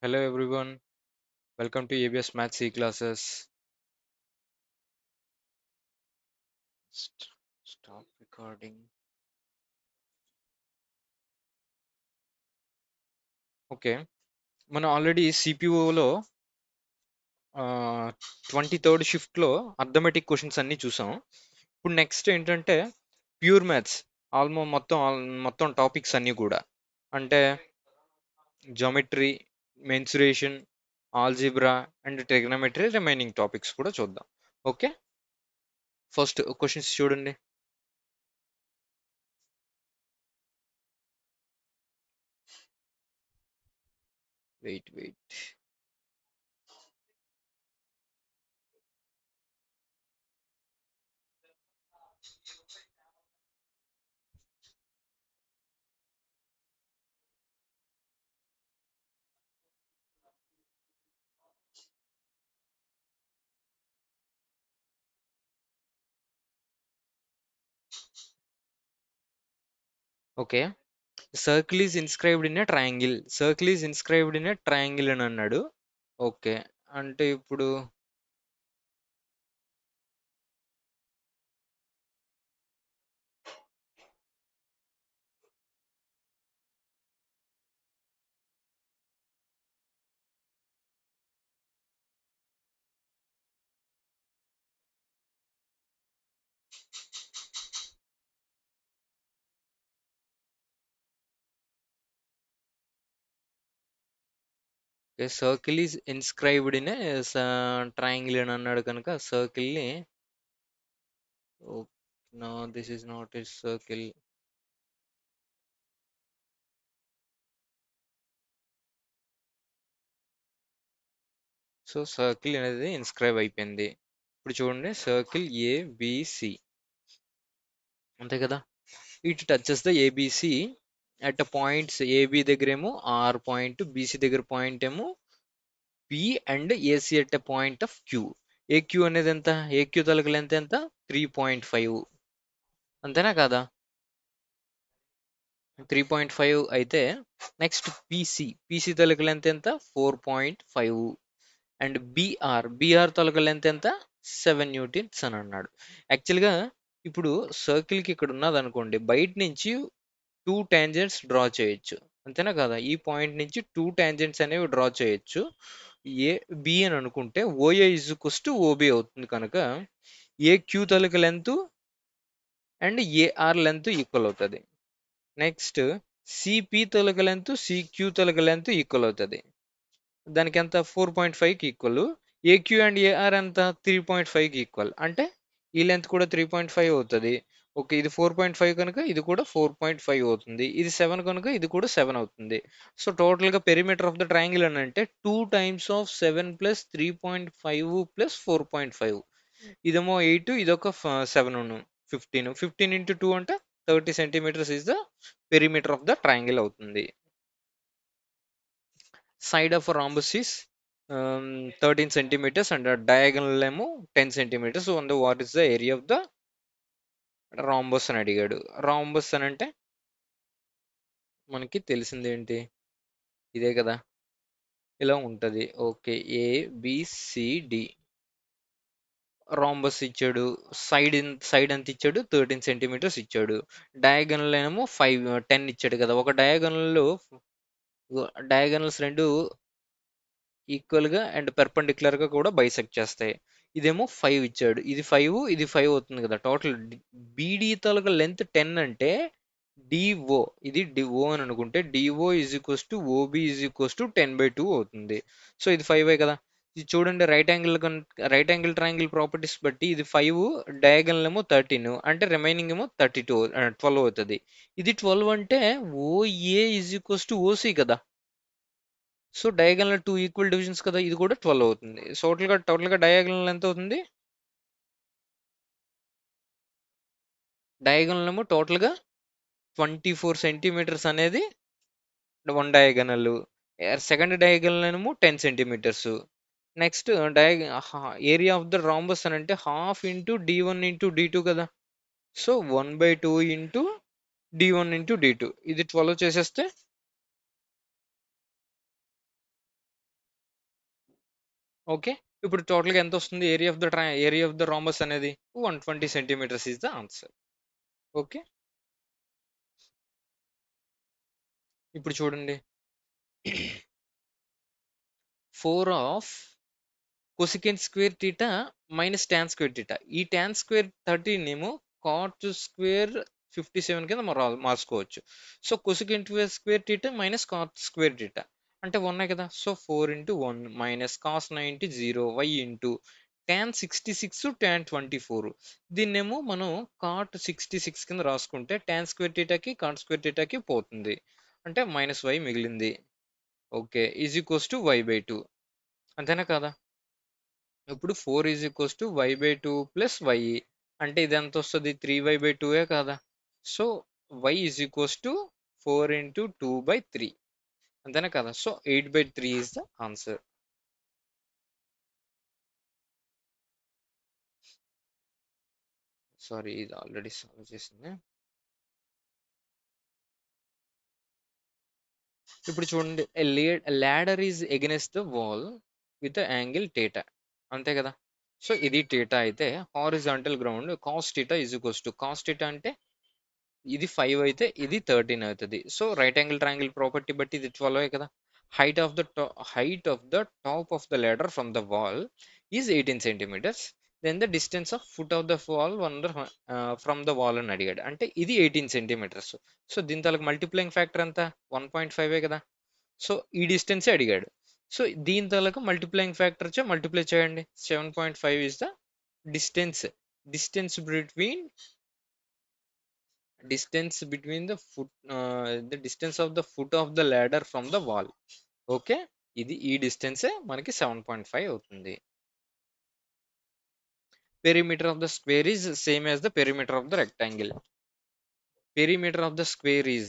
Hello everyone, welcome to ABS Math C classes. Stop recording. Okay, మనం already సిపిఓలో 23rd షిఫ్ట్లో arithmetic questions అన్నీ చూసాం. ఇప్పుడు నెక్స్ట్ ఏంటంటే ప్యూర్ మ్యాథ్స్ మొత్తం టాపిక్స్ అన్నీ కూడా అంటే geometry, mensuration, algebra and trigonometry remaining topics కూడా చూద్దాం. ఓకే, ఫస్ట్ క్వశ్చన్స్ చూడండి. Wait. Okay, circle is inscribed in a triangle. Circle is inscribed in a triangle అని అన్నాడు. ఓకే, అంటే ఇప్పుడు circle is inscribed in a triangle అని అన్నాడు కనుక సర్కిల్ ని no, this is not a circle. So circle అనేది ఇన్స్క్రైబ్ అయిపోయింది. ఇప్పుడు చూడండి, సర్కిల్ ఏబిసి అంతే కదా. It touches the ABC at points AB దగ్గర ఏమో ఆర్ పాయింట్, బిసి దగ్గర పాయింట్ ఏమో P and AC at a point of Q. AQ అనేది ఎంత? ఏక్యూ తలక లెంత్ ఎంత? 3.5. అంతేనా కాదా? 3.5 అయితే నెక్స్ట్ పీసీ తలక లెంత్ ఎంత? 4.5. అండ్ బీఆర్ తలక లెంత్ ఎంత? 7 న్యూటన్స్ అని అన్నాడు. యాక్చువల్గా ఇప్పుడు సర్కిల్కి ఇక్కడ ఉన్నది అనుకోండి, బయట నుంచి 2 టాంజెంట్స్ డ్రా చేయొచ్చు. అంతేనా కదా? ఈ పాయింట్ నుంచి 2 టాంజెంట్స్ అనేవి డ్రా చేయొచ్చు. ఏ బి అని అనుకుంటే OA is equals to OB అవుతుంది కనుక ఏ క్యూ తలక length and AR length equal అవుతుంది. నెక్స్ట్ సిపి తొలక లెంత్ సిక్యూ తొలక లెంత్ ఈక్వల్ అవుతుంది. దానికి ఎంత? 4.5కి ఈక్వల్. ఏక్యూ అండ్ ఏఆర్ ఎంత? 3.5కి ఈక్వల్. అంటే ఈ లెంత్ కూడా 3.5 అవుతుంది. ఓకే, ఇది 4.5 కనుక ఇది కూడా 4.5 అవుతుంది. ఇది 7 కనుక ఇది కూడా 7 అవుతుంది. సో టోటల్గా పెరిమీటర్ ఆఫ్ ద ట్రయాంగిల్ అని అంటే 2 టైమ్స్ ఆఫ్ 7 ప్లస్ 3.5 ప్లస్ 4.5. ఇదేమో 8, ఇదొక 7, 15. 15 ఇంటూ 2 అంటే 30 centimetres is the perimeter of the triangle అవుతుంది. Side of a rhombus is 13 centimeters and a diagonal ఏమో 10 centimeters. So what is the area of the rhombus అని అడిగాడు. Rhombus అని అంటే మనకి తెలిసింది ఏంటి? ఇదే కదా, ఇలా ఉంటది. ఓకే, ఏబిసిడి రాంబస్ ఇచ్చాడు. సైడ్ ఎంత ఇచ్చాడు? 13 సెంటీమీటర్స్ ఇచ్చాడు. డయాగనల్ ఏమో 10 ఇచ్చాడు కదా. ఒక డయాగనల్స్ రెండు ఈక్వల్ గా అండ్ పెర్పెండిక్యులర్ గా కూడా బైసెక్ట్ చేస్తాయి. ఇదేమో 5 ఇచ్చాడు. ఇది 5, ఇది 5 అవుతుంది కదా. టోటల్ బీడీ తాలూకా లెంత్ 10 అంటే డిఓ, ఇది డిఓ అని అనుకుంటే DO is equals to OB is equals to 10/2 అవుతుంది. సో ఇది 5 కదా. ఇది చూడండి, రైట్ యాంగిల్ ట్రయాంగిల్ ప్రాపర్టీస్ బట్టి ఇది 5, డయాగనల్ ఏమో 13, అంటే రిమైనింగ్ ఏమో 12 అవుతుంది. ఇది 12 అంటే OA is equals to OC కదా. సో డయాగనల్ 2 ఈక్వల్ డివిజన్స్ కదా, ఇది కూడా 12 అవుతుంది. సో టోటల్గా డయాగనల్ ఎంత అవుతుంది? డయాగనల్ ఏమో టోటల్గా 24 సెంటీమీటర్స్ అనేది వన్ డయాగనల్. సెకండ్ డయాగనల్ ఏమో 10 centimetres. Next area of the rhombus అని అంటే half into D one into D two కదా. So 1/2 into D one into D two, ఇది 12 చేసేస్తే ఓకే. ఇప్పుడు టోటల్‌గా ఎంతొస్తుంది? ఏరియా ఆఫ్ ద రాంబస్ అనేది 120 centimetres is the answer. Okay. ఇప్పుడు చూడండి. 4 of cosecant square theta minus tan square theta. ఈ టాన్ స్క్వేర్ 30 నేమో కాట్ స్క్వేర్ 57 కింద మార్చుకోవచ్చు. So cosecant square theta minus cot square theta అంటే ఉన్నాయి కదా. So 4 into 1 minus cos 90 0 y into tan 66 tan 24. దీన్నేమో మనం కాట్ 66 కింద రాసుకుంటే టాన్ స్క్వేర్ థీటాకి కాట్ స్క్వేర్ థీటాకి పోతుంది. అంటే మైనస్ వై మిగిలింది. Okay. Is equals to y by 2. అంతేనా కాదా? ఇప్పుడు 4 is equals to y by 2 plus y. అంటే ఇది ఎంత వస్తుంది? 3y బై 2 కాదా? So y is equals to 4 into 2 by 3. అంతేనా కదా? So 8 by 3 is the answer. Sorry, ఇది ఆల్రెడీ సాల్వ్ చేసింది. ఇప్పుడు చూడండి, ladder is against the wall with the angle theta. అంతే కదా? సో ఇది థీటా అయితే horizontal ground cos theta is equals to cos theta అంటే ఇది 5 అయితే ఇది 13 అవుతుంది. So right angle triangle property బట్టి ఇది 12 కదా. Height of the top of the ladder from the wall is 18 centimetres. Then the distance of foot of the wall from the wall అని అడిగాడు. అంటే ఇది 18 సెంటీమీటర్స్. సో దీని తాలూకు మల్టిప్లైయింగ్ ఫ్యాక్టర్ ఎంత? 1.5 కదా. సో ఈ డిస్టెన్సే అడిగాడు. సో దీని తాలూకు మల్టిప్లైయింగ్ ఫ్యాక్టర్ మల్టిప్లై చేయండి. 7.5 is the distance. Distance between the distance of the foot of the ladder from the wall. Okay. ఇది ఈ డిస్టెన్సే మనకి 7.5 అవుతుంది. Perimeter of the square is same as the perimeter of the rectangle. Perimeter of the square is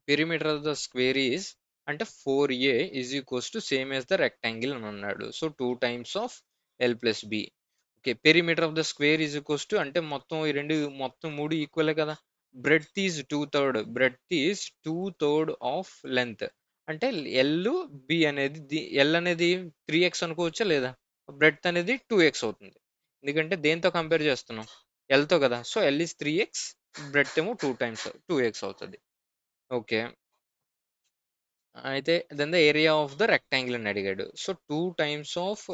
perimeter of the square is అంటే 4a is equals to same as the rectangle అని అన్నాడు. So 2 times of l plus b. Okay. Perimeter of the square is equals to అంటే మొత్తం 3 ఈక్వలే కదా. Breadth is 2/3 of length. అంటే L అనేది 3x అనుకోవచ్చా లేదా? బ్రెడ్త్ అనేది 2x అవుతుంది. ఎందుకంటే దేంతో కంపేర్ చేస్తున్నాం? ఎల్తో కదా. So L is 3x, breadth ఏమో 2x అవుతుంది. ఓకే. అయితే then the area of the rectangle అని అడిగాడు. So 2 times of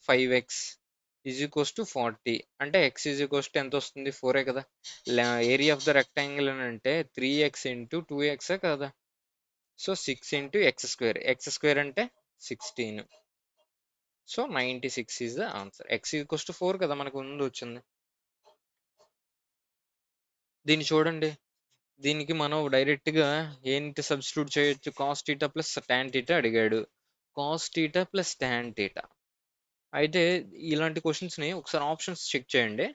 5x is equals to 40. అంటే x ఈజ్ ఈక్వల్స్ టు ఎంత వస్తుంది? 4 కదా. ఏరియా ఆఫ్ ద రెక్టాంగిల్ అని అంటే 3x ఇంటూ 2x కదా. సో 6 ఇంటూ ఎక్స్ స్క్వేర్ అంటే 16. So 96 is the answer. x equals to 4 కదా మనకు ముందు వచ్చింది. దీన్ని చూడండి. దీనికి మనం డైరెక్ట్‌గా ఏంటి సబ్స్టిట్యూట్ చేయొచ్చు? Cos theta plus tan theta అడిగాడు. Cos theta plus tan theta. అయితే ఇలాంటి క్వెషన్స్‌ని ఒకసారి ఆప్షన్స్ చెక్ చేయండి.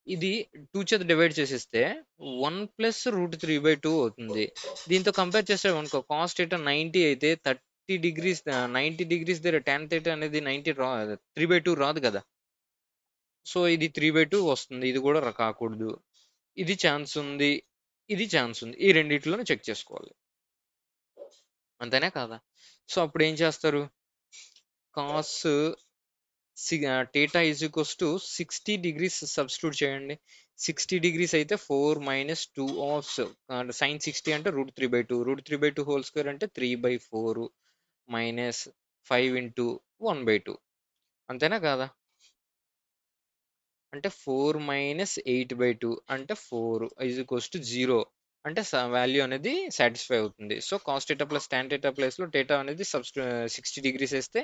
ఇది 2 చేత డివైడ్ చేసేస్తే 1 ప్లస్ రూట్ 3/2 అవుతుంది. దీంతో కంపేర్ చేసామనుకో కాస్ థీటా 90 అయితే 30 డిగ్రీస్ 90 డిగ్రీస్ దగ్గర టాన్ థీటా అనేది 3/2 రాదు కదా. సో ఇది 3/2 వస్తుంది. ఇది కూడా కాకూడదు. ఇది ఛాన్స్ ఉంది. ఇది ఛాన్స్ ఉంది. ఈ రెండిట్లోనే చెక్ చేసుకోవాలి. అంతేనా కాదా? సో అప్పుడు ఏం చేస్తారు? Cos theta is equals to 60 degrees substitute చేయండి. 60 డిగ్రీస్ అయితే 4 మైనస్ 2 ఆఫ్ సైన్ 60 అంటే రూట్ 3/2. రూట్ 3/2 హోల్ స్క్వేర్ అంటే 3/4 మైనస్ 5 ఇంటూ 1/2. అంతేనా కాదా? అంటే 4 మైనస్ 8/2 అంటే 4 ఈజ్ ఈక్వల్స్ టు 0. అంటే వాల్యూ అనేది సాటిస్ఫై అవుతుంది. So cos theta plus tan theta ప్లేస్లో థీటా అనేది 60 డిగ్రీస్ వేస్తే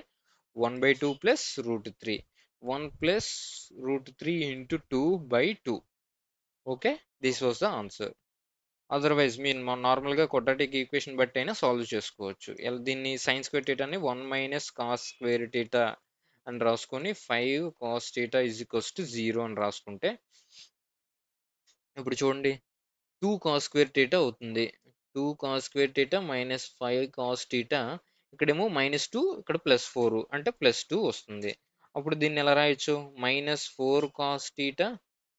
1/2 plus root 3. 1 plus root 3 into 2/2. Okay. This was the answer. Otherwise మీరు నార్మల్గా క్వాడ్రాటిక్ ఈక్వేషన్ బట్టి అయినా సాల్వ్ చేసుకోవచ్చు. దీన్ని సైన్ స్క్వేర్ థీటాని 1 మైనస్ కాస్ స్క్వేర్ థీటా అని రాసుకొని 5 cos theta is equals to 0 అని రాసుకుంటే ఇప్పుడు చూడండి 2 కాస్ స్క్వేర్ థీటా అవుతుంది. 2 cos square theta minus 5 cos theta. ఇక్కడేమో -2 ఇక్కడ +4 అంటే +2 వస్తుంది. అప్పుడు దీన్ని ఎలా రాయొచ్చు? -4 cos theta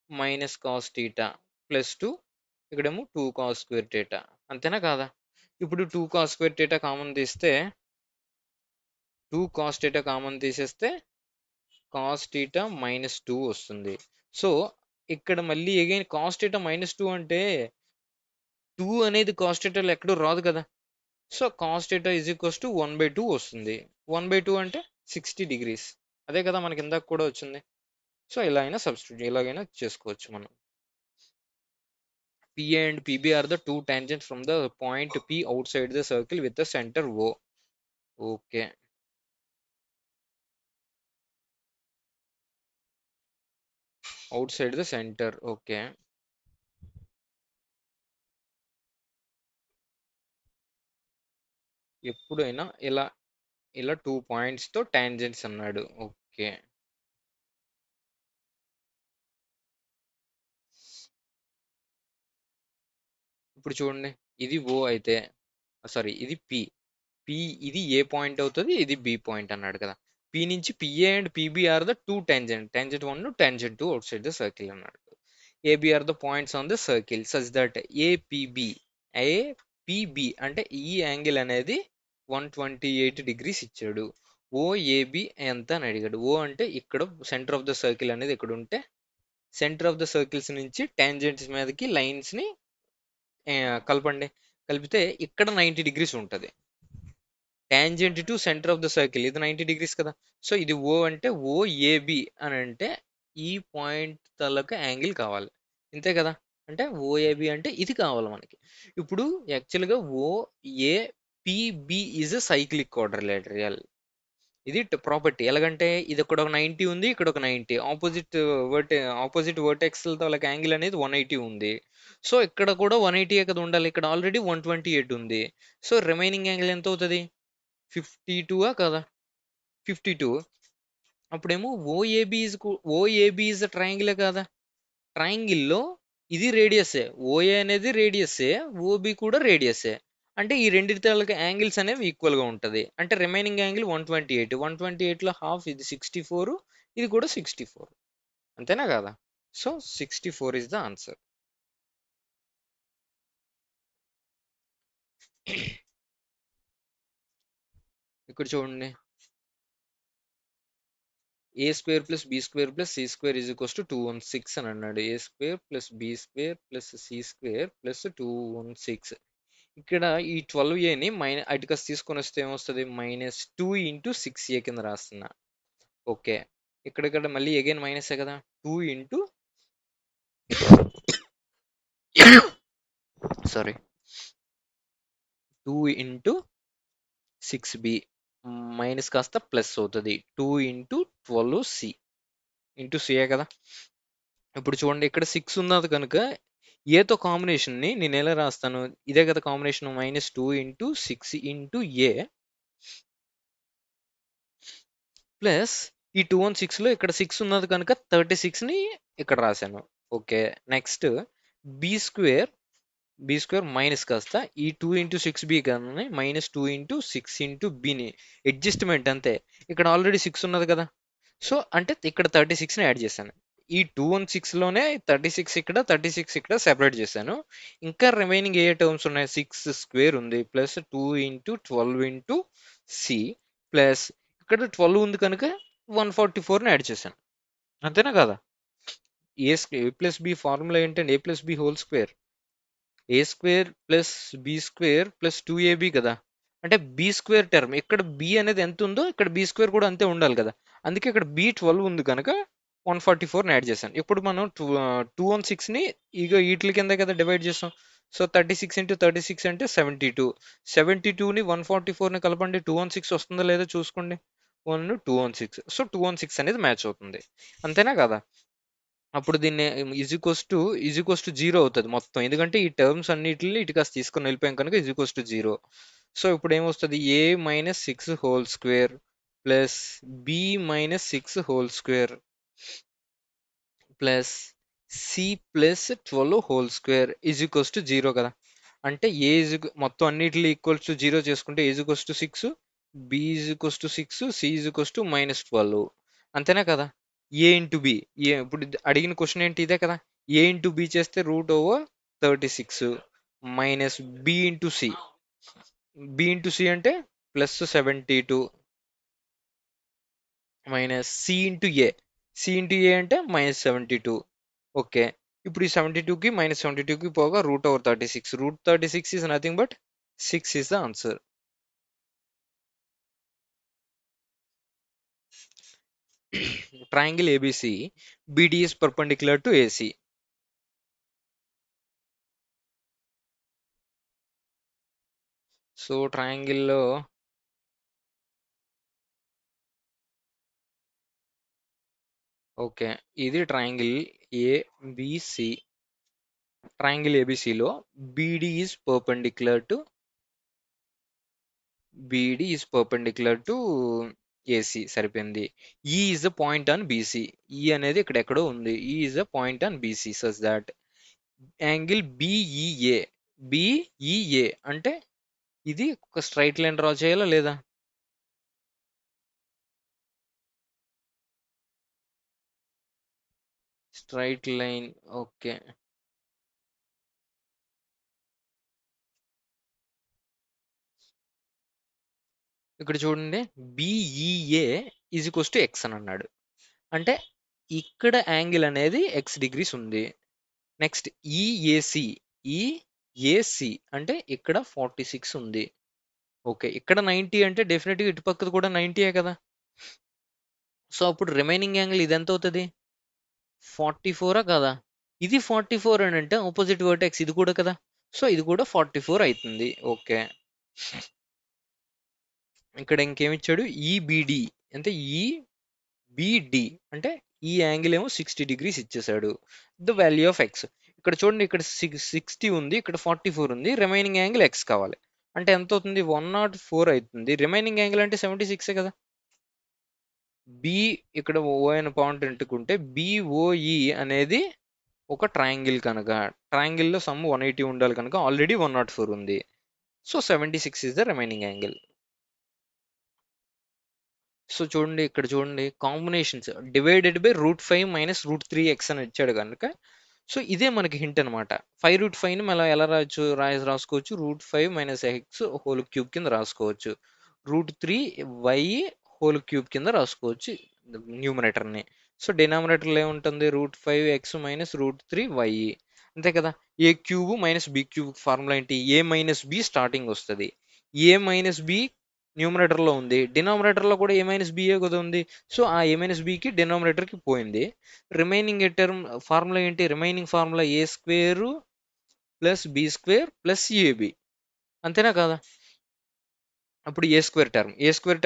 minus cos theta +2 ఇక్కడేమో 2 కాస్ స్క్వేర్ థీటా. అంతేనా కాదా? ఇప్పుడు 2 కాస్ స్క్వేర్ థీటా కామన్ తీస్తే 2 cos theta కామన్ తీసేస్తే cos theta -2 వస్తుంది. సో, ఇక్కడ మళ్ళీ అగైన్ cos theta -2 అంటే 2 అనేది cos thetaలో ఎక్కడో రాదు కదా! సో, cos theta = 1/2 వస్తుంది. 1/2 అంటే 60 డిగ్రీస్. అదే కదా మనకి ఇందాక కూడా వచ్చింది. సో, ఇలా అయినా ఇలాగైనా చేసుకోవచ్చు మనం. PA and PB are the two tangents from the point P outside the circle with the center O. Okay. Outside the centre. Okay. ఎప్పుడైనా ఇలా 2 పాయింట్స్‌తో టాంజెంట్స్ అన్నాడు. ఓకే. ఇప్పుడు చూడండి. ఇది O అయితే సారీ ఇది P. ఇది ఏ పాయింట్ అవుతది. ఇది బి పాయింట్ అన్నాడు కదా! P నుంచి PA and PB are the 2 tangent. Tangent 1, tangent 2 outside the circle అన్నాడు. AB are the points on the circle such that APB అంటే ఈ యాంగిల్ అనేది 128 డిగ్రీస్ ఇచ్చాడు. ఓఏబి ఎంత అని అడిగాడు. ఓ అంటే ఇక్కడ సెంటర్ ఆఫ్ ద సర్కిల్ అనేది ఇక్కడ ఉంటే సెంటర్ ఆఫ్ ద సర్కిల్స్ నుంచి టాంజెంట్స్ మీదకి లైన్స్‌ని కలపండి. కలిపితే ఇక్కడ 90 డిగ్రీస్ ఉంటది. Tangent to centre of the circle ఇది 90 డిగ్రీస్ కదా! సో, ఇది O అంటే ఓఏబి అని అంటే ఈ పాయింట్ తాలూకా యాంగిల్ కావాలి. ఇంతే కదా! అంటే ఓఏబి అంటే ఇది కావాలి మనకి. ఇప్పుడు యాక్చువల్‌గా ఓఏపీబీ ఈస్ ఎ సైక్లిక్ క్వాడ్రిలేటరల్. ఇది ప్రాపర్టీ. ఎలాగంటే ఇది ఇక్కడ ఒక 90 ఉంది. ఇక్కడ ఒక 90 ఆపోజిట్ వర్టెక్స్‌ల తాలూకా యాంగిల్ అనేది 180 ఉంది. సో, ఇక్కడ కూడా 180 కదా ఉండాలి. ఇక్కడ ఆల్రెడీ 128 ఉంది. సో, రిమైనింగ్ యాంగిల్ ఎంత అవుతది? 52 కాదా? 52 అప్పుడేమో ఓఏబి ఈజ్ ట్రయాంగిలే కాదా? ట్రయాంగిల్‌లో ఇది రేడియస్సే. ఓఏ అనేది రేడియస్సే. ఓబి కూడా రేడియస్సే. అంటే ఈ రెండిటి తాలూకా యాంగిల్స్ అనేవి ఈక్వల్‌గా ఉంటది. అంటే రిమైనింగ్ యాంగిల్ 128. 128లో హాఫ్ ఇది 64 ఇది కూడా 64. అంతేనా కాదా? So, 64 is the answer. ఇక్కడ చూడండి. A square plus B square plus C square is equals to 216 అని అన్నాడు. A square plus B square plus C square plus 216. ఇక్కడ ఈ 12ఏని అటుకస్ తీసుకొని వస్తే ఏమొస్తుంది? -2 ఇంటూ 6a కింద రాస్తున్నా. ఓకే. ఇక్కడ మళ్ళీ అగైన్ మైనసే కదా! 2 into sorry 2 into 6b minus కాస్త ప్లస్ అవుతది. 2 ఇంటూ 12c ఇంటూ సిఏ కదా! ఇప్పుడు చూడండి ఇక్కడ 6 ఉన్నది కనుక ఏతో కాంబినేషన్‌ని నేను ఎలా రాస్తాను? ఇదే కదా combination -2 into 6 into a plus ఈ 216లో ఇక్కడ 6 ఉన్నది కనుక 36ని ఇక్కడ రాశాను. Okay. Next b square minus కాస్త ఈ 2 ఇంటూ 6b కానీ -2 ఇంటూ 6 ఇంటూ బిని అడ్జస్ట్‌మెంట్ అంతే. ఇక్కడ ఆల్రెడీ 6 ఉన్నది కదా! సో, అంటే ఇక్కడ 36ని యాడ్ చేశాను. ఈ 216లోనే 36 ఇక్కడ 36 ఇక్కడ సెపరేట్ చేశాను. ఇంకా రిమైనింగ్ ఏ టర్మ్స్ ఉన్నాయి? 6 స్క్వేర్ ఉంది. Plus 2 into 12 into c plus ఇక్కడ 12 ఉంది కనుక 144ని యాడ్ చేశాను. అంతేనా కాదా? ఏ ప్లస్ బి ఫార్ములా ఏంటంటే A plus B whole square. A square plus B square plus 2ab కదా! అంటే బి స్క్వేర్ టర్మ్ ఇక్కడ బి అనేది ఎంత ఉందో ఇక్కడ బి స్క్వేర్ కూడా అంతే ఉండాలి కదా! అందుకే ఇక్కడ బి 12 ఉంది కనుక 144ని యాడ్ చేశాను. ఇప్పుడు మనం 216ని ఈట్ల కింద కదా డివైడ్ చేసాం. సో, 36 ఇంటూ 36 అంటే 72. 72ని 144ని కలపండి. 216 వస్తుందో లేదో చూసుకోండి. 1 216. సో, 216 అనేది మ్యాచ్ అవుతుంది. అంతేనా కదా! అప్పుడు దీన్ని ఈజ్ ఈక్వల్స్ టు 0 అవుతది మొత్తం. ఎందుకంటే ఈ టర్మ్స్ అన్నిటిని ఇటు కాస్త తీసుకొని వెళ్ళిపోయాం కనుక ఈజ్ ఈక్వల్స్ టు 0. సో, ఇప్పుడు ఏమొస్తది? a - 6 whole square plus b - 6 whole square plus c plus 12 whole square is equals to 0 కదా! అంటే మొత్తం అన్నిటిని ఈక్వల్స్ టు 0 చేసుకుంటే is equals to 6, b is equals to 6, c is equals to -12. అంతేనా కదా! ఏ into B ఇప్పుడు అడిగిన క్వశ్చన్ ఏంటి ఇదే కదా! ఏ ఇంటూ బి చేస్తే √36 minus b into c. B into c అంటే +72 minus c into a. C into a అంటే -72. ఓకే. ఇప్పుడు ఈ 72కి -72కి పోగా √36. √36 is nothing but 6 is the answer. Triangle ABC, BD is perpendicular to AC. So ట్రయాంగిల్లో okay, ఇది triangle ABC. Triangle ఏబిసిలో BD is perpendicular to AC. సరిపోయింది. E is a point on BC. E అనేది ఇక్కడ ఎక్కడో ఉంది. E is a point on BC such that angle BEA. BEA అంటే ఇది ఒక స్ట్రైట్ లైన్ డ్రా చేయాలా లేదా? Straight line. ఓకే. ఇక్కడ చూడండి, BEA is equals to X అని అన్నాడు. అంటే ఇక్కడ యాంగిల్ అనేది x డిగ్రీస్ ఉంది. నెక్స్ట్ ఈఏసి. ఈఏసి అంటే ఇక్కడ 46 ఉంది. ఓకే, ఇక్కడ 90 అంటే డెఫినెట్గా ఇటు పక్కది కూడా 90 కదా. సో అప్పుడు రిమైనింగ్ యాంగిల్ ఇది ఎంత అవుతుంది? 44 కదా. ఇది 44 అని అంటే ఆపోజిట్ వర్టెక్స్ ఇది కూడా కదా. సో ఇది కూడా 44 అవుతుంది. ఓకే, ఇక్కడ ఇంకేమిచ్చాడు? ఈబిడి అంటే ఈబిడి అంటే ఈ యాంగిల్ ఏమో 60 డిగ్రీస్ ఇచ్చేసాడు. The value of X. ఇక్కడ చూడండి, ఇక్కడ 60 ఉంది, ఇక్కడ 44 ఉంది. రిమైనింగ్ యాంగిల్ ఎక్స్ కావాలి. అంటే ఎంత అవుతుంది? 104 అవుతుంది. రిమైనింగ్ యాంగిల్ అంటే 76 కదా. బి ఇక్కడ ఓ అనే పాయింట్ ఎంటుకుంటే బిఓఈ అనేది ఒక ట్రయాంగిల్ కనుక, ట్రయాంగిల్లో సమ్ 180 ఉండాలి కనుక ఆల్రెడీ 104 ఉంది. So 76 is the remaining angle. So చూడండి, ఇక్కడ చూడండి, combinations divided by √5 minus √3x అని ఇచ్చాడు కనుక, సో ఇదే మనకి హింట్ అనమాట. 5√5ని మనం ఎలా రాసుకోవచ్చు? √5 మైనస్ ఎక్స్ హోల్ క్యూబ్ కింద రాసుకోవచ్చు. √3y హోల్ క్యూబ్ కింద రాసుకోవచ్చు న్యూమరేటర్ని. సో డినామినేటర్లో ఏముంటుంది? √5x minus √3y. అంతే కదా. A cube minus B cube formula ఏంటి? a మైనస్ బి స్టార్టింగ్ వస్తుంది. a మైనస్ బి న్యూమరేటర్లో ఉంది, డినామినేటర్లో కూడా a మైనస్ బిఏ కదా ఉంది. సో ఆ a మైనస్ బికి డినామినేటర్కి పోయింది. రిమైనింగ్ టర్మ్ ఫార్ములా ఏంటి? Remaining formula a² plus b² plus ab. అంతేనా కదా. అప్పుడు ఏ స్క్వేర్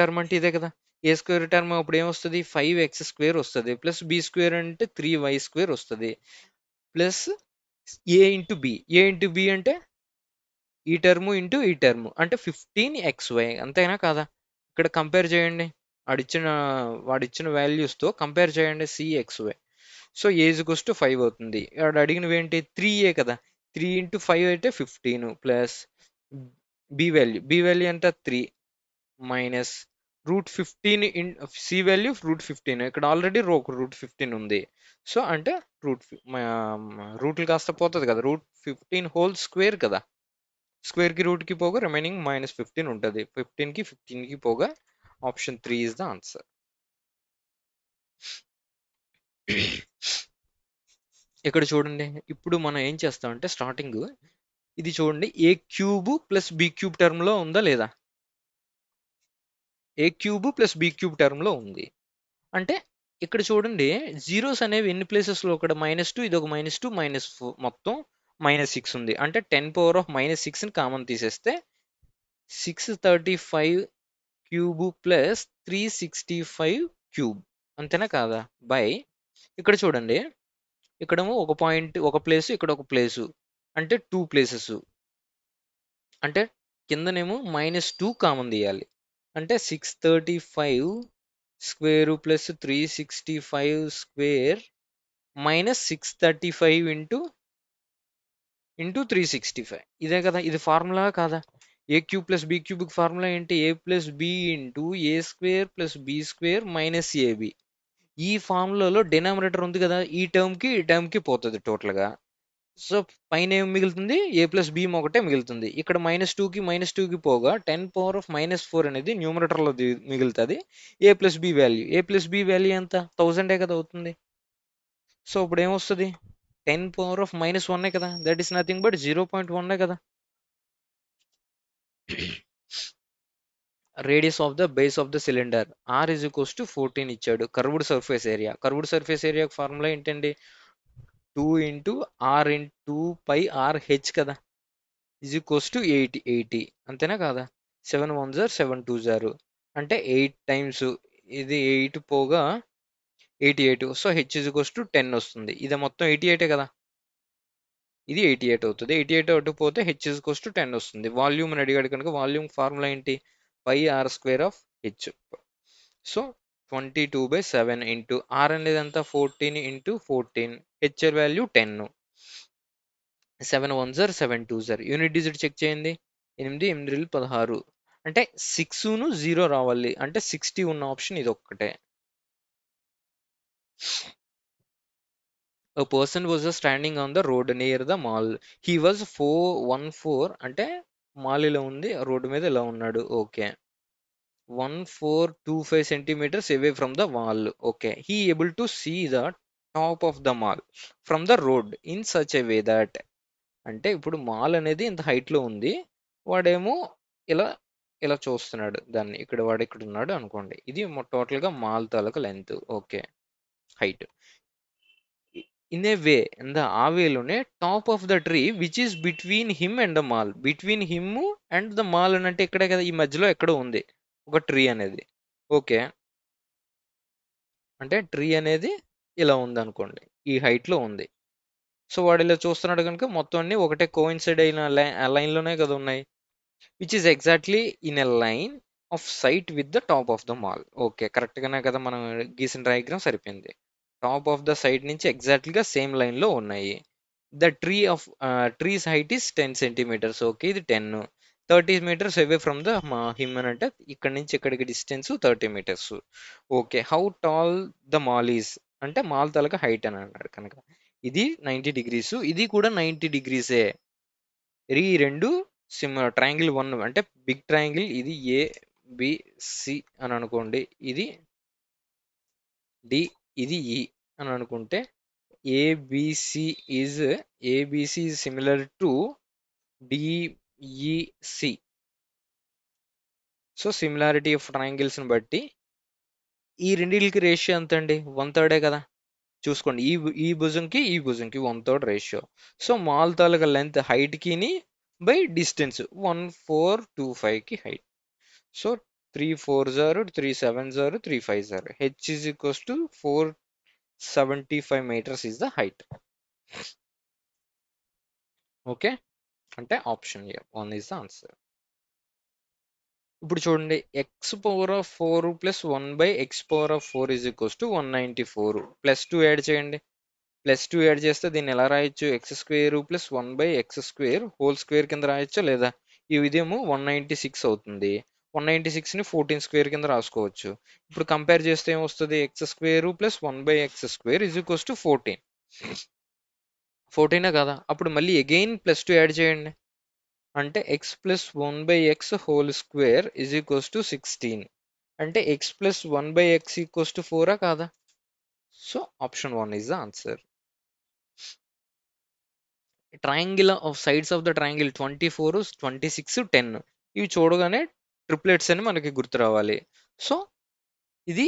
టర్మ్ అంటే ఇదే కదా. ఏ² టర్మ్ అప్పుడు ఏమొస్తుంది? 5x² వస్తుంది. ప్లస్ b² అంటే 3y² వస్తుంది. ప్లస్ ఏ ఇంటూ బి అంటే ఈ టర్ము ఇంటూ ఈ టర్ము అంటే 15xy. అంతేనా కాదా. ఇక్కడ కంపేర్ చేయండి, వాడిచ్చిన వాల్యూస్తో కంపేర్ చేయండి cxy. సో ఏజ్ టు 5 అవుతుంది. వాడు అడిగినవి ఏంటి? 3a కదా. 3 ఇంటూ 5 అయితే 15 ప్లస్ బి వాల్యూ ఎంత? 3 మైనస్ √15 సి వాల్యూ √15. ఇక్కడ ఆల్రెడీ √15 ఉంది. సో అంటే రూట్లు కాస్త పోతుంది కదా. √15 హోల్ స్క్వేర్ కదా. స్క్వేర్కి రూట్కి పోగా రిమైనింగ్ -15 ఉంటుంది. 15కి పోగా ఆప్షన్ 3 ఇస్ ద ఆన్సర్. ఇక్కడ చూడండి, ఇప్పుడు మనం ఏం చేస్తామంటే స్టార్టింగ్ ఇది చూడండి, a³ ప్లస్ b³ టర్మ్లో ఉందా లేదా? a³ ప్లస్ b³ టర్మ్లో ఉంది. అంటే ఇక్కడ చూడండి, జీరోస్ అనేవి ఎన్ని ప్లేసెస్లో? ఇక్కడ -2, ఇది ఒక -2, -4, మొత్తం -6 ఉంది. అంటే 10⁻⁻6ని కామన్ తీసేస్తే 635 క్యూబ్ ప్లస్ 365 క్యూబ్. అంతేనా కాదా. బై ఇక్కడ చూడండి, ఇక్కడేమో ఒక పాయింట్ ఒక ప్లేసు, ఇక్కడ ఒక ప్లేసు, అంటే 2 ప్లేసెస్. అంటే కిందనేమో -2 కామన్ తీయాలి. అంటే 635 square plus 365 square minus 635 into 365. ఇదే కదా, ఇది ఫార్ములా కాదా. a³ ప్లస్ b³ ఫార్ములా ఏంటి? a plus B into a² plus b² minus ab. ఈ ఫార్ములాలో డినామినేటర్ ఉంది కదా, ఈ టర్మ్కి పోతుంది టోటల్గా. సో పైన ఏం మిగులుతుంది? ఏ ప్లస్ బి ఒకటే మిగులుతుంది. ఇక్కడ -2కి పోగా 10⁻⁻4 అనేది న్యూమరేటర్లో మిగులుతుంది. ఏ ప్లస్ బి వాల్యూ ఎంత? 1000 కదా అవుతుంది. సో ఇప్పుడు ఏమొస్తుంది? 10⁻⁻1 కదా, దట్ ఈస్ నథింగ్ బట్ 0.1 కదా. Radius of the base of the cylinder r is equals to 14 ఇచ్చాడు. కర్వ్డ్ సర్ఫేస్ ఏరియా ఫార్ములా ఏంటండి? 2 into r into pi r h కదా, ఈజ్ ఈక్వల్స్ టు 80 అంతేనా కాదా? 7 1 జార్ 7 2 జారు అంటే 8 టైమ్స్ ఇది 8 పోగా 88. So h is equals to 10 వస్తుంది. ఇది మొత్తం 88 కదా, ఇది 88 అవుతుంది. 88 అటు పోతే h ఈజ్ ఈక్వల్స్ టు 10 వస్తుంది. వాల్యూమ్ అని అడిగాడు కనుక వాల్యూమ్ ఫార్ములా ఏంటి? Pi r square of h. So 22/7 into r అనేది ఎంత? 14 ఇంటూ 14, h వాల్యూ 10. 7 1 జార్ 7 2 జార్ యూనిట్ డిజిట్ చెక్ చేయండి. 8 8 16 అంటే 6ను 0 రావాలి అంటే 60 ఉన్న ఆప్షన్ ఇది ఒక్కటే. A person was standing on the road near the mall. He was 414 అంటే మాల్ ఇలా ఉంది, రోడ్డు మీద ఇలా ఉన్నాడు. Okay. 1425 centimeters away from the wall. Okay. He able to see the top of the mall from the road in such a way that అంటే ఇప్పుడు mall అనేది ఇంత హైట్ లో ఉంది, వాడేమో ఇలా ఇలా చూస్తున్నాడు దాన్ని. ఇక్కడ వాడు ఇక్కడ ఉన్నాడు అనుకోండి. ఇది టోటల్ గా మాల్ తాలూకా length. Okay, height. In a way ఆ వేలోనే top of the tree which is between him and the mall. Between him and the mall అని అంటే ఇక్కడే కదా, ఈ మధ్యలో ఎక్కడో ఉంది ఒక ట్రీ అనేది. ఓకే, అంటే ట్రీ అనేది ఇలా ఉంది అనుకోండి, ఈ హైట్ లో ఉంది. సో వాడు ఇలా చూస్తున్నాడు కనుక మొత్తం అన్ని ఒకటే కోయిన్సైడ్ అయిన లైన్ లోనే కదా ఉన్నాయి, which is exactly in a line of sight with the top of the mall. Okay, correct గానే కదా మనం గీసిన డయాగ్రామ్ సరిపోయింది. టాప్ ఆఫ్ ద సైడ్ నుంచి ఎగ్జాక్ట్లీగా సేమ్ లైన్ లో ఉన్నాయి. The trees height is 10 centimetres. Okay, ఇది 10. 30 metres away from the him అని అంటే ఇక్కడ నుంచి ఇక్కడికి distance 30 metres. Okay, how tall the mall is అంటే మాల్ తాలూకా హైట్ అని అన్నాడు కనుక ఇది 90 డిగ్రీస్, ఇది కూడా 90 డిగ్రీసే. ఈ రెండు ట్రయాంగిల్ 1 అంటే బిగ్ ట్రయాంగిల్, ఇది ఏ బి సి అని అనుకోండి, ఇది డి, ఇది ఈ అని అనుకుంటే ABC is ABC is similar to DEC. So similarity of triangles ని బట్టి ఈ రెండింటికి రేషియో ఎంత అండి? 1/3 కదా. చూసుకోండి, ఈ భుజంకి ఈ భుజంకి 1/3 రేషియో. సో మాల్ తాలూకా లెంత్ హైట్ కిని బై డిస్టెన్స్ 1425 కి height. So 3 4 0 3 7 0 3 5 0 h is equals to 475 meters is the height. Okay, అంటే option A 1 is the answer. ఇప్పుడు చూడండి, x⁴ plus 1/x⁴ is equals to 194. +2 add చేయండి. +2 యాడ్ చేస్తే దీన్ని ఎలా రాయొచ్చు? x² plus 1/x² whole square కింద రాయొచ్చా లేదా? ఇదేమో 196 అవుతుంది. 196ని 14² కింద రాసుకోవచ్చు. ఇప్పుడు కంపేర్ చేస్తే ఏమొస్తుంది? x² plus 1/x² is equals to 14. 14 కదా. అప్పుడు మళ్ళీ అగైన్ +2 యాడ్ చేయండి. అంటే x plus 1/x whole square is equals to 16. అంటే x plus 1/x equals to 4 కాదా? So option 1 is the answer. Triangle of sides of the triangle 24 26 10 ఇవి చూడగానే triplets అని మనకి గుర్తు రావాలి. సో ఇది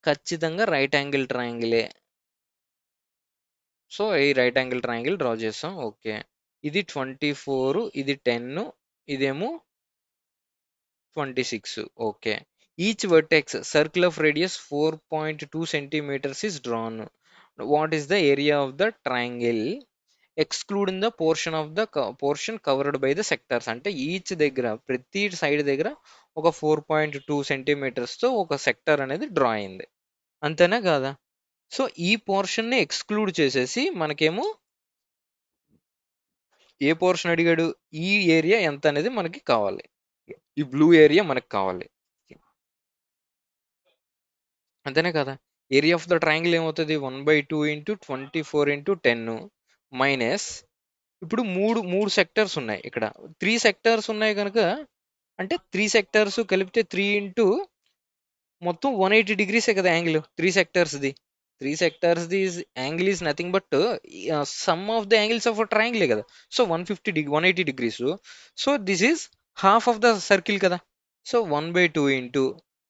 ఖచ్చితంగా రైట్ యాంగిల్ ట్రయాంగిలే. సో ఈ రైట్ యాంగిల్ ట్రయాంగిల్ డ్రా చేస్తాం. ఓకే, ఇది 24, ఇది 10, ఇదేమో 26. Okay, each vertex circle of radius 4.2 centimeters is drawn. What is the area of the triangle excluding the portion of the portion covered by the sectors? అంటే each దగ్గర ప్రతి side దగ్గర ఒక 4.2 centimetres తో ఒక సెక్టర్ అనేది డ్రా అయింది, అంతేనా కాదా? సో ఈ పోర్షన్ ని ఎక్స్క్లూడ్ చేసేసి మనకేమో ఏ పోర్షన్ అడిగాడు? ఈ ఏరియా ఎంత అనేది మనకి కావాలి, ఈ బ్లూ ఏరియా మనకి కావాలి, అంతేనే కదా. ఏరియా ఆఫ్ ద ట్రయాంగిల్ ఏమవుతుంది? 1/2 ఇంటూ 24 ఇంటూ 10 మైనస్ ఇప్పుడు మూడు సెక్టర్స్ ఉన్నాయి ఇక్కడ. 3 సెక్టర్స్ ఉన్నాయి కనుక అంటే 3 సెక్టర్స్ కలిపితే 3 ఇంటూ మొత్తం 180 డిగ్రీసే కదా యాంగిల్ 3 సెక్టర్స్ది. 3 సెక్టర్స్ది angle is nothing but sum of the angles of ట్రయాంగిలే కదా. So 180 degrees. So this is half of the circle కదా. సో 1/2 ఇంటూ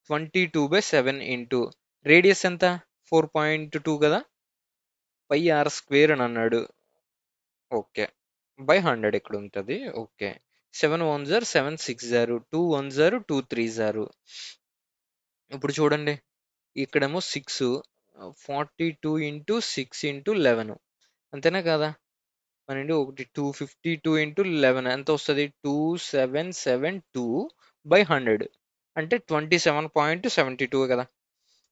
22/7 ఇంటూ రేడియస్ ఎంత 4.2 కదా. పై ఆర్ స్క్వేర్ అని అన్నాడు. ఓకే. బై 100 ఇక్కడ ఉంటుంది. ఓకే. 7 1 జార్ 7 6 జారు 2 1 జారు 2 3 జారు. ఇప్పుడు చూడండి ఇక్కడేమో 6 42 ఇంటూ 6 ఇంటూ 11 అంతేనా కదా. మనండి ఒకటి 252 ఇంటూ 11 ఎంత వస్తుంది 2772 బై 100 అంటే 27.72 కదా.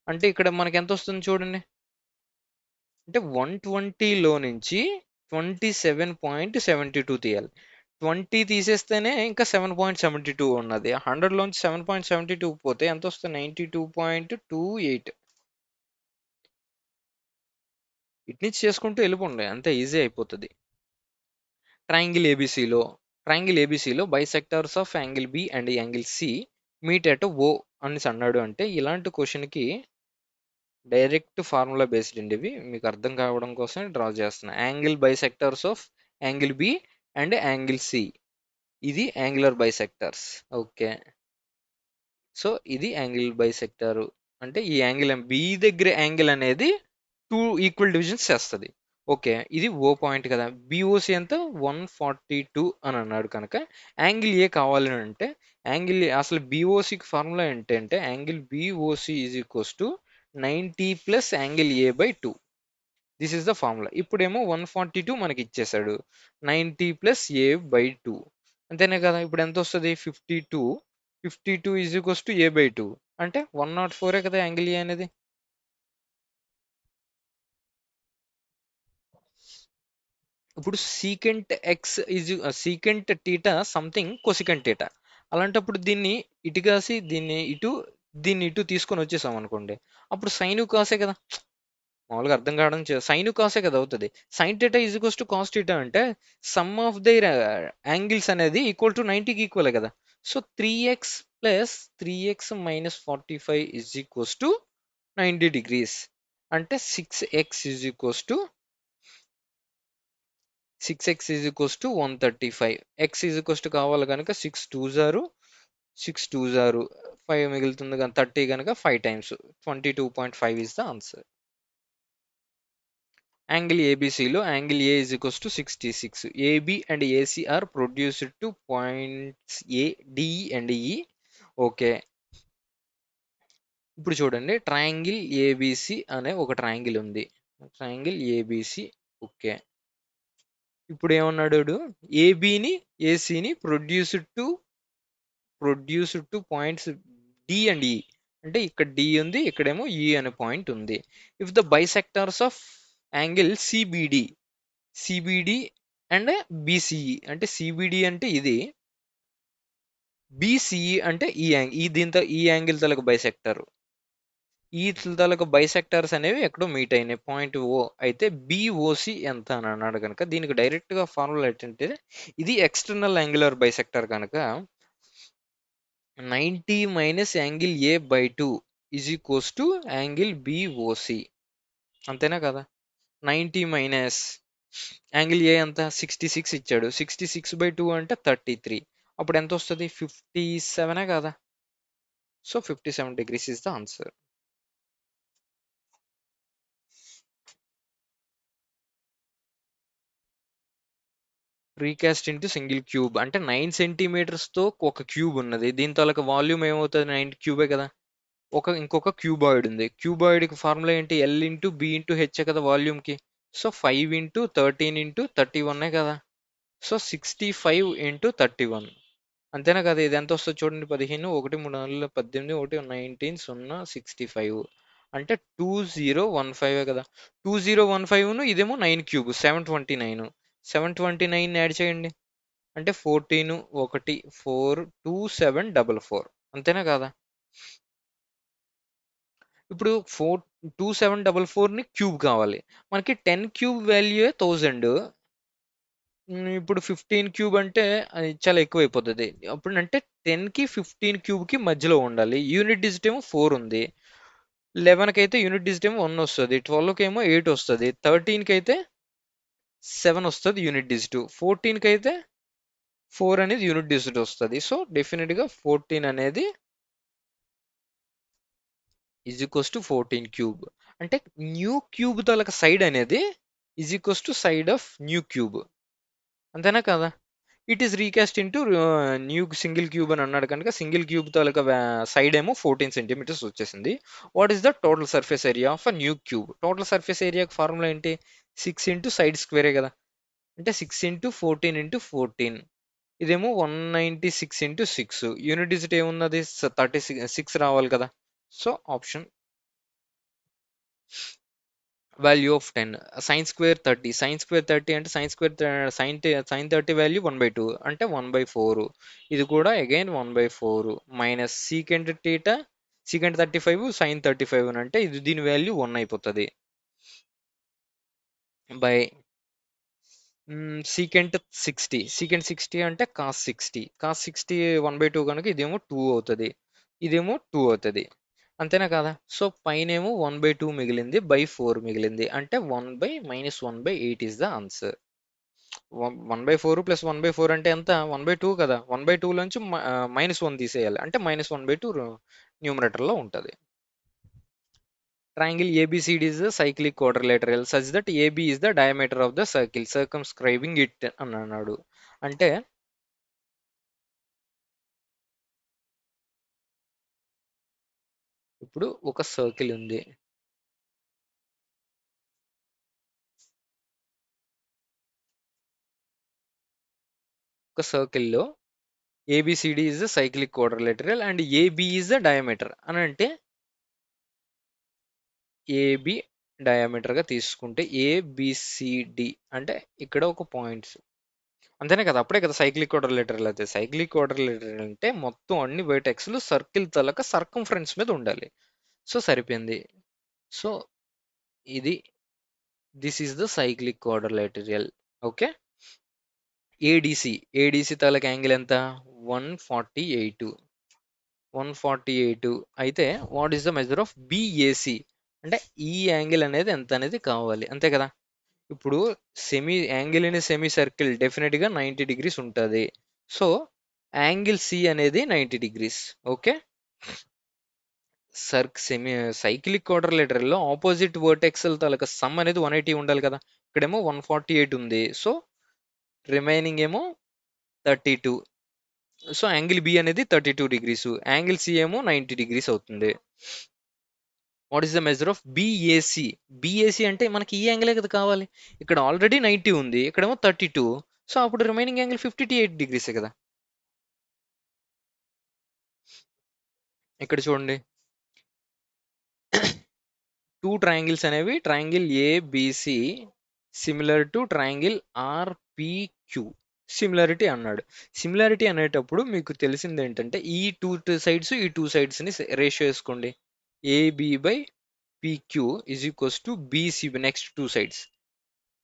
అంటే ఇక్కడ మనకి ఎంత వస్తుంది చూడండి. అంటే 120లో నుంచి 27.72 తీయాలి. 20 తీసేస్తేనే ఇంకా 7.72 ఉన్నది. 100లోంచి 7.72 పోతే ఎంత వస్తుంది 92.28. ఇటు నుంచి చేసుకుంటూ వెళ్ళిపోండి అంతే ఈజీ అయిపోతుంది. ట్రయాంగిల్ ఏబిసిలో bisectors of angle B and angle C meet at O అని అన్నాడు. అంటే ఇలాంటి క్వశ్చన్కి డైరెక్ట్ ఫార్ములా బేస్డ్ అండి. ఇవి మీకు అర్థం కావడం కోసం డ్రా చేస్తున్నా. Angle bisectors of angle B and angle C. ఇది యాంగులర్ బైసెక్టర్స్. ఓకే. సో ఇది యాంగిల్ బైసెక్టర్. అంటే ఈ యాంగిల్ బి దగ్గర యాంగిల్ అనేది 2 ఈక్వల్ డివిజన్స్ చేస్తుంది. ఓకే. ఇది ఓ పాయింట్ కదా. బిఓసి ఎంత 142 అని అన్నాడు కనుక యాంగిల్ ఏ కావాలి అంటే యాంగిల్ అసలు బిఓసికి ఫార్ములా ఏంటంటే angle BOC is equals to 90 plus angle A by 2. This is the formula. ఇప్పుడేమో 142 మనకి ఇచ్చేసాడు. 90 ప్లస్ ఏ బై 2 అంతేనే కదా. ఇప్పుడు ఎంత వస్తుంది 52 is equals to A by 2 అంటే 104 కదా యాంగిల్ ఏ అనేది. ఇప్పుడు secant X is secant theta something cosecant theta. అలాంటప్పుడు దీన్ని ఇటు కాసి దీన్ని ఇటు తీసుకొని వచ్చేసాం అనుకోండి. అప్పుడు సైను కాసే కదా. మామూలుగా అర్థం కావడం సైను కాసే కదా అవుతుంది. Sine theta is equals to cos theta అంటే సమ్ ఆఫ్ దైర్ యాంగిల్స్ అనేది ఈక్వల్ టు 90కి ఈక్వలే కదా. So 3x plus 3x minus 45 is equals to 90 degrees అంటే 6x is equals to 135. X is equals to కావాలి కనుక 6 2 జారు 5 మిగులుతుంది కానీ 30 కనుక 5 times 22.5 is the answer. Angle ఏబిసిలో angle A is equals to 66. AB and AC are produced to points A DE and E. Okay. ఇప్పుడు చూడండి triangle ABC అనే ఒక ట్రయాంగిల్ ఉంది. Triangle ABC. ఓకే. ఇప్పుడు ఏమన్నాడు ఏబిని ఏసీని produced to points D and E. అంటే ఇక్కడ డి ఉంది ఇక్కడేమో ఈ అనే పాయింట్ ఉంది. If the bisectors of angle CBD and BCE అంటే సిబిడి అంటే ఇది, బిసిఈ అంటే ఈ యాంగిల్ తలకు బైసెక్టర్. ఈ తాలూకు బైసెక్టర్స్ అనేవి ఎక్కడో మీట్ అయినాయి పాయింట్ ఓ అయితే బిఓసి ఎంత అని అన్నాడు కనుక దీనికి డైరెక్ట్ గా ఫార్ములా ఏంటంటే ఇది ఎక్స్టర్నల్ యాంగులర్ బైసెక్టర్ కనుక 90 minus angle A by 2 is equals to angle BOC. అంతేనా కదా. 90 మైనస్ యాంగిల్ ఏ ఎంత 66 ఇచ్చాడు. 66/2 అంటే 33. అప్పుడు ఎంత వస్తుంది 57 కదా. So 57 degrees is the answer. Recast into single cube అంటే 9 సెంటీమీటర్స్తో ఒక క్యూబ్ ఉన్నది. దీని తాలూకా వాల్యూమ్ ఏమవుతుంది 9 క్యూబే కదా. ఇంకొక క్యూబాయిడ్ ఉంది. క్యూబాయిడ్కి ఫార్ములా ఏంటి l into b into h కదా వాల్యూమ్కి. సో 5 ఇంటూ 13 ఇంటూ 31 కదా. సో 65 ఇంటూ 31 అంతేనా కదా. ఇది ఎంత వస్తుంది చూడండి 15 1 3 4 18 1 19 0 65 అంటే 2015 కదా. 2015 ఇదేమో 9 క్యూబ్ 729. 729 యాడ్ చేయండి అంటే 14 1 4 2744 అంతేనా కదా. ఇప్పుడు 2744ని క్యూబ్ కావాలి మనకి. 10 క్యూబ్ వాల్యూ 1000. ఇప్పుడు 15 క్యూబ్ అంటే అది చాలా ఎక్కువైపోతది. అప్పుడంటే 10కి 15 క్యూబ్‌కి మధ్యలో ఉండాలి. యూనిట్ డిజిట్ ఏమో 4 ఉంది. 11కి అయితే యూనిట్ డిజిట్ ఏమో 1 వస్తది. 12కి ఏమో 8 వస్తది. 13కి అయితే 7 వస్తది యూనిట్ డిజిట్. 14కి అయితే 4 అనేది యూనిట్ డిజిట్ వస్తది. సో, డెఫినిట్‌గా 14 అనేది ఈజ్ ఈక్వల్స్ టు 14 క్యూబ్. అంటే న్యూ క్యూబ్ తాలూకా సైడ్ అనేది is equals to side of new cube. అంతేనా కాదా? It is recast into new single cube అని అన్నాడు కనుక సింగిల్ క్యూబ్ తాలూకా సైడ్ ఏమో 14 సెంటీమీటర్స్ వచ్చేసింది. What is the total surface area of a new cube? Total surface ఏరియాకి formula ఏంటి? 6 into side స్క్వేరే కదా. అంటే 6 ఇంటూ 14 ఇంటూ 14. ఇదేమో 196 ఇంటూ 6. యూనిట్ డిజిట్ ఏమున్నది? 36 రావాలి కదా. So option value of 10 sine square 30. Sine square 30 అంటే సైన్ 30 వాల్యూ 1/2 అంటే 1/4. ఇది కూడా again 1/4 minus secant theta secant 35 sine 35 అని అంటే ఇది దీని వాల్యూ 1 అయిపోతుంది బై సీకెంట్ 60 అంటే కాస్ 60 1/2 కనుక ఇదేమో 2 అవుతుంది. ఇదేమో 2 అవుతుంది. అంతేనా కాదా? సో పైనేమో 1/2 మిగిలింది, బై 4 మిగిలింది అంటే 1/-1/8 ఇస్ ద ఆన్సర్. 1/4 ప్లస్ 1/4 అంటే ఎంత? 1/2 కదా. 1/2 నుంచి -1 తీసేయాలి అంటే -1/2 న్యూమరేటర్లో ఉంటుంది. Triangle ABCD is a cyclic quadrilateral such that AB is the diameter of the circle circumscribing it అని అన్నాడు. అంటే ఇప్పుడు ఒక సర్కిల్ ఉంది. ఒక సర్కిల్‌లో ABCD is the cyclic quadrilateral and AB is the diameter అని అంటే AB డయామీటర్‌గా తీసుకుంటే ABCD అంటే ఇక్కడ ఒక పాయింట్స్. అంతేనే కదా! అప్పుడే కదా సైక్లిక్ క్వాడ్రిలేటరల్ అయితే. సైక్లిక్ క్వాడ్రిలేటరల్ అంటే మొత్తం అన్ని వెర్టెక్స్‌లు సర్కిల్ తాలూకా సర్కంఫరెన్స్ మీద ఉండాలి. సో సరిపోయింది. సో ఇది this is the cyclic quadrilateral. Okay. ADC taluka angle ఎంత? 148. 148 అయితే what is the measure of BAC? అంటే ఈ యాంగిల్ అనేది ఎంత అనేది కావాలి. అంతే కదా. ఇప్పుడు యాంగిల్ ఇన్ సెమీ సర్కిల్ డెఫినెట్‌గా 90 డిగ్రీస్ ఉంటది. సో యాంగిల్ సి అనేది 90 డిగ్రీస్. ఓకే. సైక్లిక్ క్వాడ్రిలేటరల్‌లో ఆపోజిట్ వర్టెక్స్‌ల తాలూకా సమ్ అనేది 180 ఉండాలి కదా. ఇక్కడేమో 148 ఉంది. సో రిమైనింగ్ ఏమో 32. సో యాంగిల్ బి అనేది 32 డిగ్రీస్. యాంగిల్ సి ఏమో 90 డిగ్రీస్ అవుతుంది. What is the measure of BAC? BAC అంటే మనకి ఈ యాంగిలే కదా కావాలి. ఇక్కడ ఆల్రెడీ 90 ఉంది. ఇక్కడేమో 32. సో అప్పుడు రిమైనింగ్ యాంగిల్ 58 డిగ్రీసే కదా. ఇక్కడ చూడండి. 2 ట్రయాంగిల్స్ అనేవి triangle ABC similar to triangle RPQ similarity అన్నాడు. సిమిలారిటీ అనేటప్పుడు మీకు తెలిసింది ఏంటంటే ఈ టూ సైడ్స్ ఈ టూ సైడ్స్ని రేషియో వేసుకోండి. AB by PQ is equals to BC next two sides.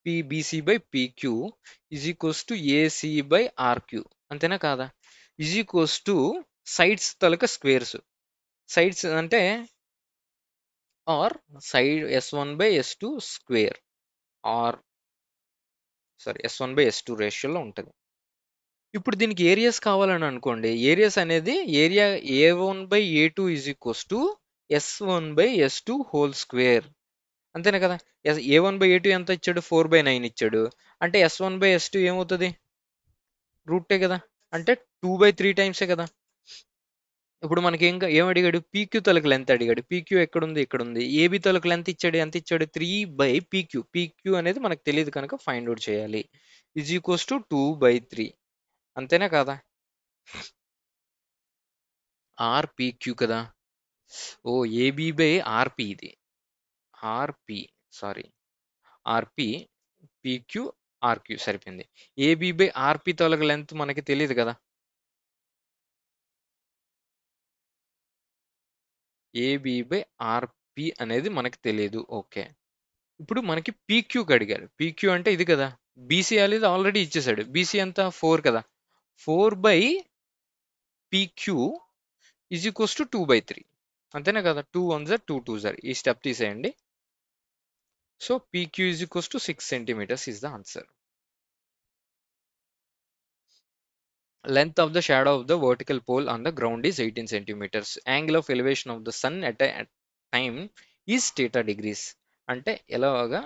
PBC by PQ is equals to AC by RQ. అంతేనా కాదా? ఈజ్ ఈక్వల్స్ టు సైడ్స్ తలక స్క్వేర్స్. సైడ్స్ అంటే or side S1/S2 square or S1/S2 రేషియోలో ఉంటుంది. ఇప్పుడు దీనికి areas కావాలని అనుకోండి. ఏరియాస్ అనేది area A1/A2 is equals to S1/S2 whole square. అంతేనా కదా. A1/A2 ఎంత ఇచ్చాడు? 4/9 ఇచ్చాడు. అంటే S1/S2 ఏమవుతుంది? రూటే కదా. అంటే 2/3 టైమ్సే కదా. ఇప్పుడు మనకి ఏం అడిగాడు? పీక్యూ తలకు లెంత్ అడిగాడు. పీక్యూ ఎక్కడుంది? ఇక్కడుంది. ఏబీ తలకు లెంత్ ఇచ్చాడు. ఎంత ఇచ్చాడు? 3/పీక్యూ. పీక్యూ అనేది మనకు తెలియదు కనుక ఫైండ్ అవుట్ చేయాలి. Is equals to 2/3. అంతేనా కాదా? ఆర్పిక్యూ కదా. ఓ ఏబీ బై ఆర్పి ఇది. ఆర్పి సారీ ఆర్పి పీక్యూ ఆర్క్యూ సరిపోయింది. ఏబీ బై ఆర్పి తలకు లెంత్ మనకి తెలియదు కదా. ఏబీ బై ఆర్పి అనేది మనకి తెలియదు. ఓకే. ఇప్పుడు మనకి పీక్యూకి అడిగారు. పీక్యూ అంటే ఇది కదా. బీసీ అనేది ఆల్రెడీ ఇచ్చేసాడు. బీసీ ఎంత 4 కదా. 4/PQ is equals to 2/3. అంతేనా కదా. 2 1 జర్ 2 2 జర్. ఈ స్టెప్ తీసేయండి. So PQ is equals to 6 centimetres is the answer. Length of the shadow of the vertical pole on the ground is 18 centimeters. Angle of elevation of the sun at time is theta degrees. అంటే ఎలాగా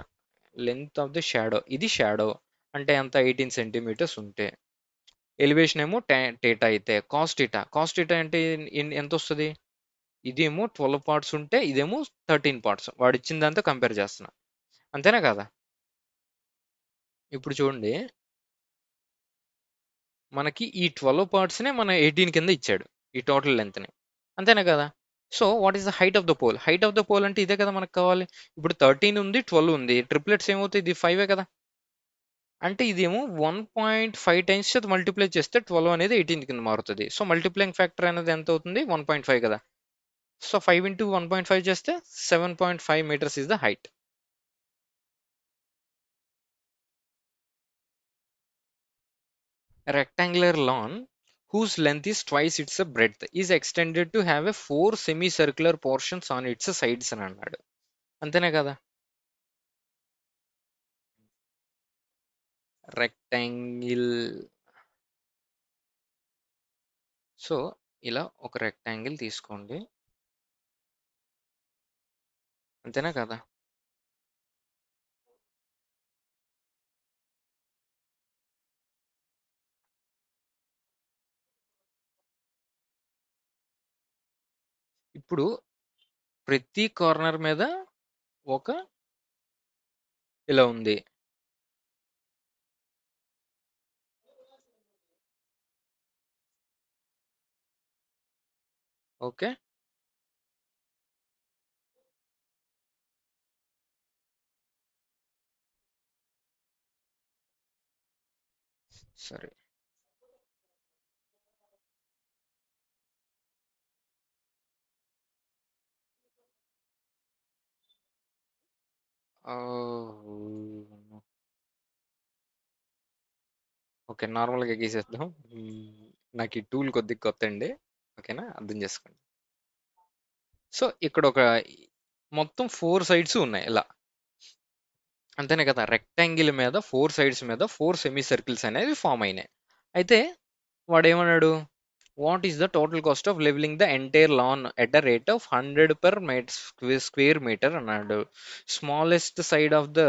length of the shadow, ఇది shadow అంటే ఎంత 18 centimetres ఉంటే, elevation ఏమో theta అయితే cos theta అంటే ఎంత వస్తుంది, ఇదేమో 12 పార్ట్స్ ఉంటే ఇదేమో 13 పార్ట్స్, వాడు ఇచ్చిన దాంతో కంపేర్ చేస్తున్నా. అంతేనా కదా. ఇప్పుడు చూడండి, మనకి ఈ 12 పార్ట్స్నే మన 18 కింద ఇచ్చాడు, ఈ టోటల్ లెంత్ని. అంతేనా కదా. So what is the height of the pole. Height of the pole అంటే ఇదే కదా మనకు కావాలి. ఇప్పుడు 13 ఉంది, 12 ఉంది, ట్రిప్లెట్స్ ఏమవుతాయి, ఇది 5 కదా. అంటే ఇదేమో 1.5 టైమ్స్ చేత మల్టిప్లై చేస్తే 12 అనేది 18 కింద మారుతుంది. సో మల్టిప్లైయింగ్ ఫ్యాక్టర్ అనేది ఎంత అవుతుంది, 1.5 కదా. సో 5 ఇంటూ 1.5 చేస్తే 7.5 metres is the height. A rectangular lawn whose length is twice its breadth is extended to have a 4 semicircular portions on its sides అని అన్నాడు. అంతేనే కదా. రెక్టాంగిల్. సో ఇలా ఒక రెక్టాంగిల్ తీసుకోండి. అంతేనా కదా. ఇప్పుడు ప్రతి కార్నర్ మీద ఒక ఇలా ఉంది. ఓకే. సరే. ఓకే, నార్మల్గా గీసేద్దాం. నాకు ఈ టూల్ కొద్దిగా కొత్త అండి. ఓకేనా, అర్థం చేసుకోండి. సో ఇక్కడ ఒక మొత్తం 4 సైడ్స్ ఉన్నాయి ఇలా. అంతేనే కదా. రెక్టాంగిల్ మీద 4 సైడ్స్ మీద 4 సెమీ సర్కిల్స్ అనేవి ఫామ్ అయినాయి. అయితే వాడేమన్నాడు, what is the total cost of levelling the entire lawn at the rate of 100 per square metre అన్నాడు. Smallest side of the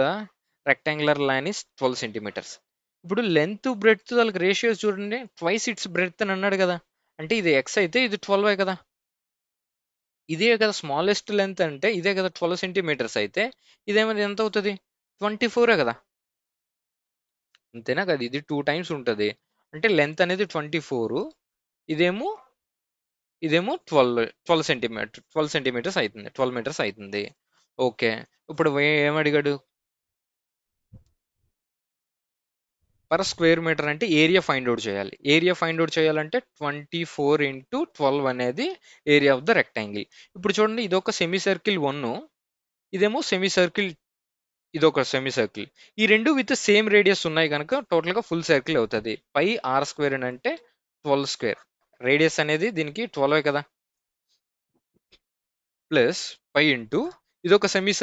rectangular line is 12 centimetres. ఇప్పుడు లెంత్ బ్రెడ్త్ వాళ్ళకి ratios చూడండి, twice its breadth అని అన్నాడు కదా. అంటే ఇది X అయితే ఇది 12 కదా. ఇదే కదా స్మాలెస్ట్ లెంత్ అంటే ఇదే కదా 12 సెంటీమీటర్స్ అయితే ఇదేమో ఎంత అవుతుంది, 24 కదా. అంతేనా కదా. ఇది 2 టైమ్స్ ఉంటుంది అంటే లెంత్ అనేది 24, ఇదేమో ఇదేమో 12 సెంటీమీటర్స్ అవుతుంది, 12 మీటర్స్ అవుతుంది. ఓకే. ఇప్పుడు ఏమడిగాడు, పర్ స్క్వేర్ మీటర్ అంటే ఏరియా ఫైండ్ అవుట్ చేయాలి. ఏరియా ఫైండ్ అవుట్ చేయాలంటే 24 ఇంటూ 12 అనేది ఏరియా ఆఫ్ ద రెక్టాంగిల్. ఇప్పుడు చూడండి, ఇదొక సెమీ సర్కిల్ 1, ఇదేమో సెమీ సర్కిల్, ఇదొక సెమీ సర్కిల్. ఈ రెండు విత్ సేమ్ రేడియస్ ఉన్నాయి కనుక టోటల్గా ఫుల్ సర్కిల్ అవుతుంది. పై ఆర్ స్క్వేర్ అని అంటే 12 స్క్వేర్. రేడియస్ అనేది దీనికి 12 కదా. ప్లస్ పై ఇంటూ ఇదొక semi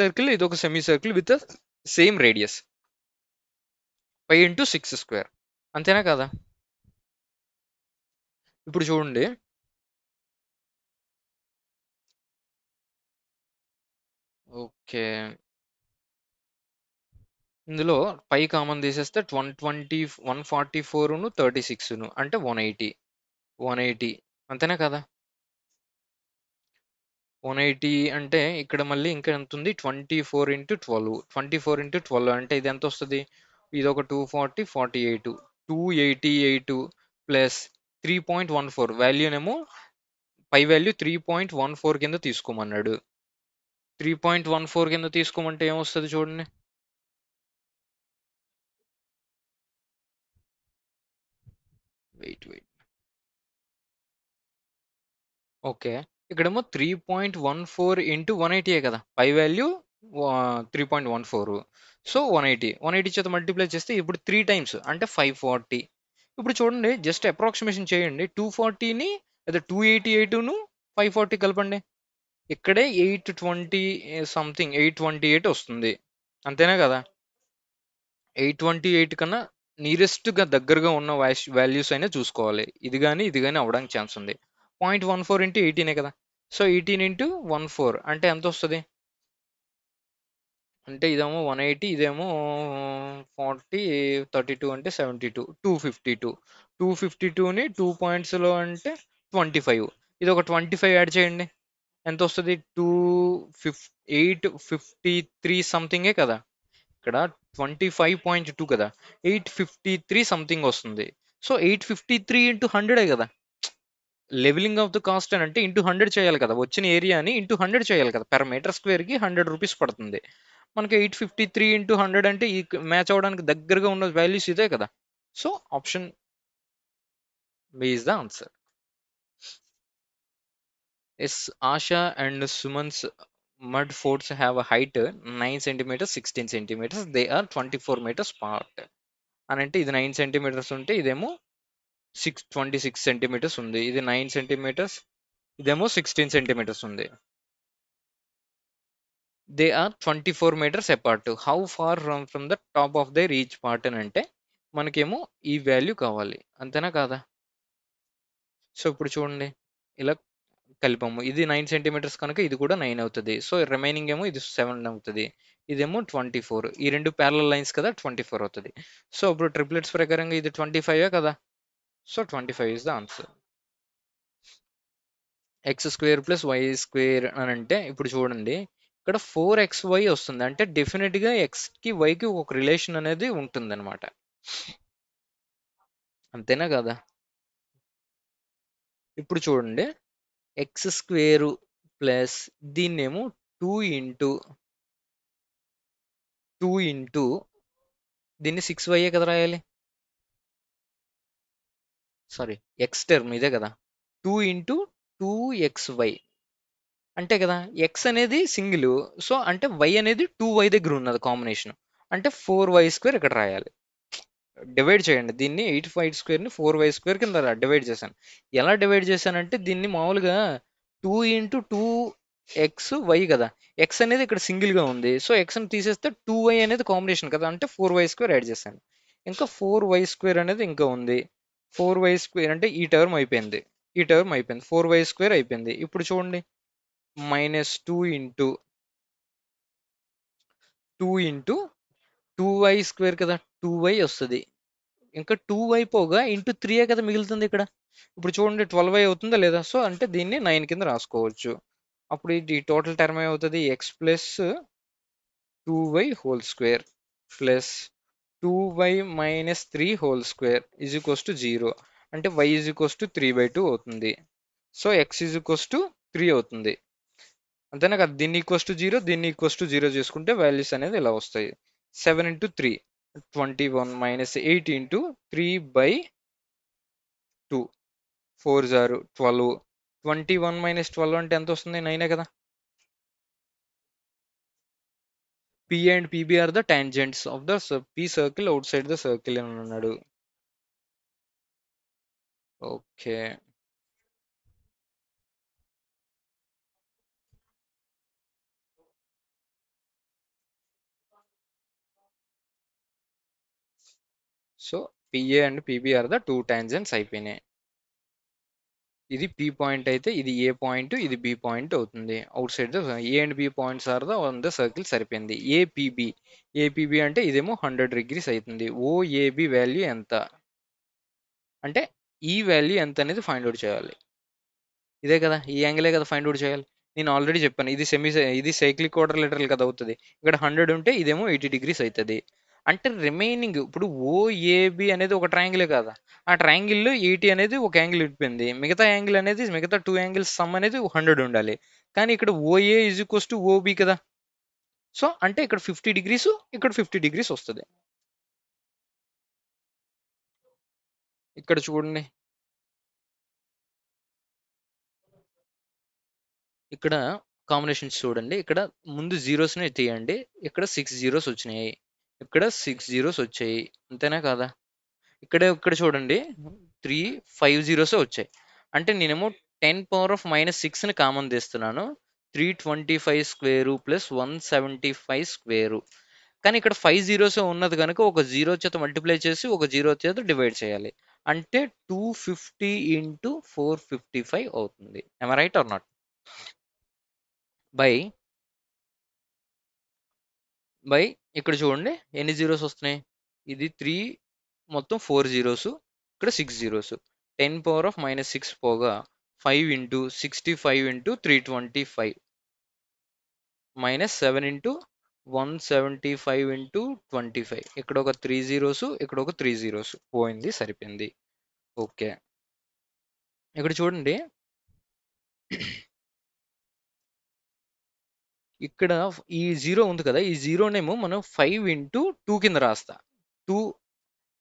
circle with same radius, pi into 6 square. అంతేనా కదా. ఇప్పుడు చూడండి, ఓకే, ఇందులో పై కామన్ తీసేస్తే 144 36 అంటే 180. అంతేనా కదా. 180 అంటే ఇక్కడ మళ్ళీ ఇంకా ఎంత ఉంది, 24 ఇంటూ 12 అంటే ఇది ఎంత వస్తుంది, ఇది ఒక 240 48 288 ప్లస్ 3.14 వాల్యూనేమో పై వాల్యూ 3.14 కింద తీసుకోమన్నాడు. 3.14 కింద తీసుకోమంటే ఏమొస్తుంది చూడండి. వెయిట్. ఓకే, ఇక్కడేమో 3.14 ఇంటూ 180 కదా పై వాల్యూ, 3.14. సో 180 చేత మల్టిప్లై చేస్తే ఇప్పుడు 3 టైమ్స్ అంటే 540. ఇప్పుడు చూడండి జస్ట్ అప్రాక్సిమేషన్ చేయండి. 240ని లేదా 288ను 540 కలపండి. ఇక్కడే 820 సంథింగ్ 828 వస్తుంది. అంతేనా కదా? 828 కన్నా నియరెస్ట్‌గా దగ్గరగా ఉన్న వాల్యూస్ అయినా చూసుకోవాలి. ఇది గాని అవ్వడానికి ఛాన్స్ ఉంది. 0.14 ఇంటూ 18 కదా! సో 18 ఇంటూ 14 అంటే ఎంతొస్తది? అంటే ఇదేమో 180 ఇదేమో 40, 32 అంటే 72, 252. 252ని 2 పాయింట్స్‌లో అంటే 25. ఇదొక 25 యాడ్ చేయండి. ఎంతొస్తది? 853 సంథింగే కదా! ఇక్కడ 25.2 కదా! 853 సంథింగ్ వస్తుంది. సో 853 ఇంటూ 100 కదా! లెవెలింగ్ ఆఫ్ ద కాస్ట్ అని అంటే ఇంటూ 100 చేయాలి కదా! వచ్చిన ఏరియాని ఇంటూ 100 చేయాలి కదా! పెర్ మీటర్ స్క్వేర్‌కి ₹100 పడుతుంది. మనకి 853 ఇంటూ 100 అంటే ఈ మ్యాచ్ అవ్వడానికి దగ్గరగా ఉన్న వాల్యూస్ ఇదే కదా! So option B is the answer. Yes, Asha and Suman's mud forts have a height 9 centimeters, 16 centimeters. They are 24 meters apart. అని అంటే ఇది 9 సెంటీమీటర్స్ ఉంటే ఇదేమో 26 సెంటీమీటర్స్ ఉంది. ఇది 9 సెంటీమీటర్స్, ఇదేమో 16 సెంటీమీటర్స్ ఉంది. They are 24 meters apart. How far from the top of their each part అని అంటే మనకేమో ఈ వాల్యూ కావాలి. అంతేనా కాదా? సో ఇప్పుడు చూడండి ఇలా కలిపాము. ఇది 9 సెంటీమీటర్స్ కనుక ఇది కూడా 9 అవుతది. సో రిమైనింగ్ ఏమో ఇది 7 అవుతది. ఇదేమో 24. ఈ 2 పారలెల్ లైన్స్ కదా! 24 అవుతది. సో ఇప్పుడు ట్రిప్లెట్స్ ప్రకారంగా ఇది 25 కదా! So 25 is the answer. X square plus y square అని అంటే ఇప్పుడు చూడండి ఇక్కడ 4xy వస్తుంది. అంటే డెఫినెట్‌గా ఎక్స్‌కి, వైకి ఒక రిలేషన్ అనేది ఉంటుందన్నమాట. అంతేనా కాదా? ఇప్పుడు చూడండి ఎక్స్ స్క్వేరు ప్లస్ దీన్నేమో 2 ఇంటూ 2 ఇంటూ దీన్ని 6y కదా రాయాలి. సారీ ఎక్స్ టర్మ్ ఇదే కదా! 2 ఇంటూ 2xy అంతే కదా! ఎక్స్ అనేది సింగిల్. సో అంటే వై అనేది 2y దగ్గర ఉన్నది కాంబినేషన్. అంటే 4y² ఇక్కడ రాయాలి. డివైడ్ చేయండి. దీన్ని 8y² 4y² కింద డివైడ్ చేశాను. ఎలా డివైడ్ చేశానంటే దీన్ని మామూలుగా 2 ఇంటూ 2xy కదా! ఎక్స్ అనేది ఇక్కడ సింగిల్‌గా ఉంది. సో ఎక్స్‌ని తీసేస్తే 2y అనేది కాంబినేషన్ కదా! అంటే 4y² యాడ్ చేశాను. ఇంకా 4y² అనేది ఇంకా ఉంది. 4y² అంటే ఈ టర్మ్ అయిపోయింది. ఈ టర్మ్ అయిపోయింది. 4y² అయిపోయింది. ఇప్పుడు చూడండి -2 ఇంటూ 2 ఇంటూ 2y² కదా! 2y వస్తది. ఇంకా 2y పోగా ఇంటూ 3 కదా మిగులుతుంది ఇక్కడ. ఇప్పుడు చూడండి 12y అవుతుందా లేదా? సో అంటే దీన్ని 9 కింద రాసుకోవచ్చు. అప్పుడు ఇది టోటల్ టర్మ్ ఏమవుతది? X plus 2y whole square plus 2y minus 3 whole square is equals to 0. అంటే y ఈజ్ ఈక్వల్స్ టు 3/2 అవుతుంది. So x is equals to 3 అవుతుంది. అంతేనా కదా! దీన్ని ఈక్వల్స్ టు 0, దీన్ని ఈక్వల్స్ టు 0 చేసుకుంటే వాల్యూస్ అనేది ఇలా వస్తాయి. 7 ఇంటూ 3 21 మైనస్ 8 ఇంటూ 3/2 4 జారు 12. 21 మైనస్ 12 అంటే ఎంత వస్తుంది? 9 కదా! P and PB are the tangents of the P circle outside the circle అని అన్నాడు. Okay. So PA and PB are the 2 tangents అయిపోయినాయి. ఇది P పాయింట్ అయితే ఇది A పాయింట్, ఇది B పాయింట్ అవుతుంది. Outside the A and B points are the on the circle సరిపోయింది. APB APB అంటే ఇదేమో 100 డిగ్రీస్ అవుతుంది. OAB వాల్యూ ఎంత? అంటే ఈ వాల్యూ ఎంత అనేది ఫైండ్ అవుట్ చేయాలి. ఇదే కదా! ఈ యాంగిలే కదా ఫైండ్ అవుట్ చేయాలి. నేను ఆల్రెడీ చెప్పాను. ఇది సైక్లిక్ క్వాడ్రిలేటరల్ కదా అవుతది. ఇక్కడ 100 ఉంటే ఇదేమో 80 డిగ్రీస్ అయితది. అంటే రిమైనింగ్ ఇప్పుడు ఓఏబి అనేది ఒక ట్రయాంగిలే కదా! ఆ ట్రయాంగిల్‌లో 80 అనేది ఒక యాంగిల్ విడిపోయింది. మిగతా యాంగిల్ అనేది మిగతా 2 యాంగిల్స్ సమ్ అనేది 100 ఉండాలి. కానీ ఇక్కడ OA is equals to OB కదా! సో అంటే ఇక్కడ 50 డిగ్రీస్, ఇక్కడ 50 డిగ్రీస్ వస్తది. ఇక్కడ చూడండి. ఇక్కడ కాంబినేషన్స్ చూడండి. ఇక్కడ ముందు జీరోస్‌ని తీయండి. ఇక్కడ 6 జీరోస్ వచ్చినాయి. ఇక్కడ 6 జీరోస్ వచ్చాయి. అంతేనా కాదా? ఇక్కడ చూడండి 3, 5 జీరోసే వచ్చాయి. అంటే నేనేమో 10⁻⁻6ని కామన్ తీస్తున్నాను. 325 స్క్వేరు ప్లస్ 175 స్క్వేరు. కానీ ఇక్కడ 5 జీరోసే ఉన్నది కనుక ఒక జీరో చేత మల్టిప్లై చేసి ఒక జీరో చేత డివైడ్ చేయాలి. అంటే 250 ఇంటూ 455 అవుతుంది. Am I right are not? By by ఇక్కడ చూడండి ఎన్ని జీరోస్ వస్తున్నాయి. ఇది 3 మొత్తం 4 జీరోస్, ఇక్కడ 6 జీరోస్. 10⁻⁻6 పోగా 5 into 65 into 325 minus 7 into 175 into 25. ఇక్కడ ఒక 3 జీరోస్, ఇక్కడ ఒక 3 జీరోస్ పోయింది, సరిపోయింది. ఓకే, ఇక్కడ చూడండి ఇక్కడ ఈ జీరో ఉంది కదా, ఈ జీరోనేమో మనం 5 ఇంటూ 2 కింద రాస్తా. 2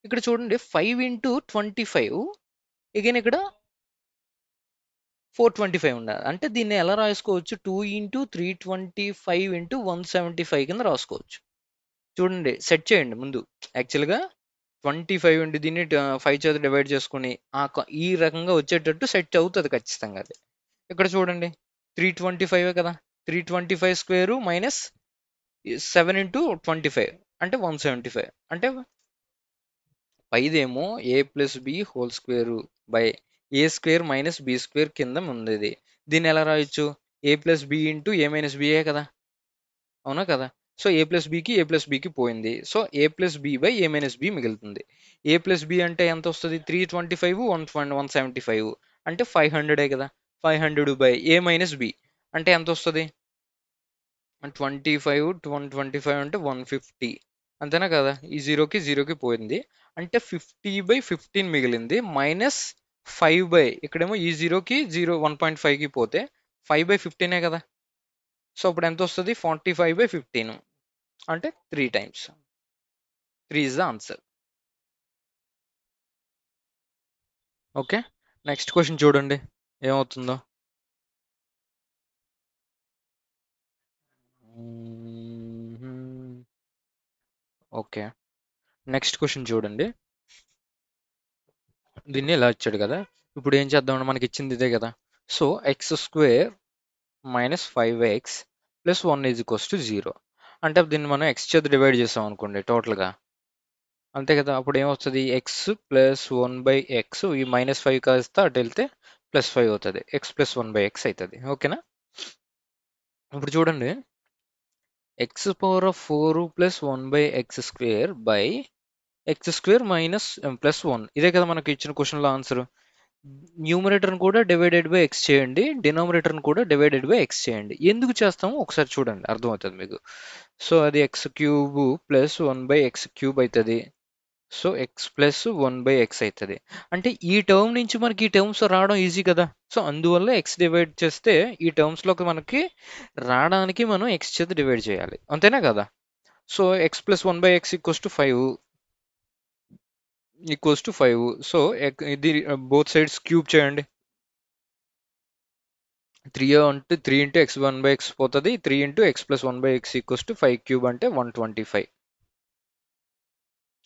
ఇక్కడ చూడండి 5 ఇంటూ 25, అగైన్ ఇక్కడ 425 ఉండాలి. అంటే దీన్ని ఎలా రాసుకోవచ్చు? 2 ఇంటూ 325 ఇంటూ 175 కింద రాసుకోవచ్చు. చూడండి, సెట్ చేయండి ముందు. యాక్చువల్గా 25 ఇంటూ దీన్ని 5 చేత డివైడ్ చేసుకుని ఈ రకంగా వచ్చేటట్టు సెట్ అవుతుంది ఖచ్చితంగా అది. ఇక్కడ చూడండి 325 కదా, 325 స్క్వేరు మైనస్ 7 ఇంటూ 25 అంటే 175. అంటే పైదేమో A plus B whole square by A square minus B square కింద ఉంది ఇది. దీన్ని ఎలా రాయొచ్చు? A plus B into A minus BA కదా, అవునా కదా? సో ఏ ప్లస్ బికి పోయింది. So A plus B by A minus B మిగులుతుంది. ఏ ప్లస్ బి అంటే ఎంత వస్తుంది? 325 175 అంటే 500 కదా. 500 బై ఏ మైనస్ బి అంటే ఎంత వస్తుంది? 25 125 అంటే 150, అంతేనా కదా? ఈ జీరోకి పోయింది. అంటే 50/15 మిగిలింది. మైనస్ 5 ఇక్కడేమో ఈ జీరోకి 1.5కి పోతే 5/15 కదా. సో అప్పుడు ఎంత వస్తుంది? 45/15 అంటే 3 times. 3 is the answer. Okay, next question చూడండి ఏమవుతుందో. ఓకే, నెక్స్ట్ క్వశ్చన్ చూడండి. దీన్ని ఇలా ఇచ్చాడు కదా, ఇప్పుడు ఏం చేద్దాం? మనకి ఇచ్చింది ఇదే కదా. So x² minus 5x plus 1 is equals to 0. అంటే దీన్ని మనం x చేత డివైడ్ చేసాం అనుకోండి టోటల్గా, అంతే కదా. అప్పుడు ఏమొస్తుంది? ఎక్స్ ప్లస్ 1/x, ఈ -5 కాస్త అటు వెళ్తే +5 అవుతుంది. x ప్లస్ 1/x అవుతుంది. ఓకేనా? ఇప్పుడు చూడండి, x⁴ plus 1/x² by x² minus plus 1, ఇదే కదా మనకి ఇచ్చిన క్వశ్చన్లో ఆన్సర్. న్యూమరేటర్ని కూడా డివైడెడ్ బై ఎక్స్ చేయండి, డినామినేటర్ని కూడా డివైడెడ్ బై ఎక్స్ చేయండి. ఎందుకు చేస్తామో ఒకసారి చూడండి, అర్థమవుతుంది మీకు. సో అది x³ ప్లస్ 1/x³ అవుతుంది. సో ఎక్స్ ప్లస్ 1/x అవుతుంది. అంటే ఈ టర్మ్ నుంచి మనకి ఈ టర్మ్స్ రావడం ఈజీ కదా. సో అందువల్ల ఎక్స్ డివైడ్ చేస్తే ఈ టర్మ్స్లోకి మనకి రావడానికి మనం ఎక్స్ చేత డివైడ్ చేయాలి, అంతేనా కదా. So X plus 1/x equals to 5. So ఇది బోత్ సైడ్స్ క్యూబ్ చేయండి. 3 అంటే 3 ఇంటూ ఎక్స్ 1/x పోతుంది. 3 into x plus 1/x equals to 5³ అంటే 125.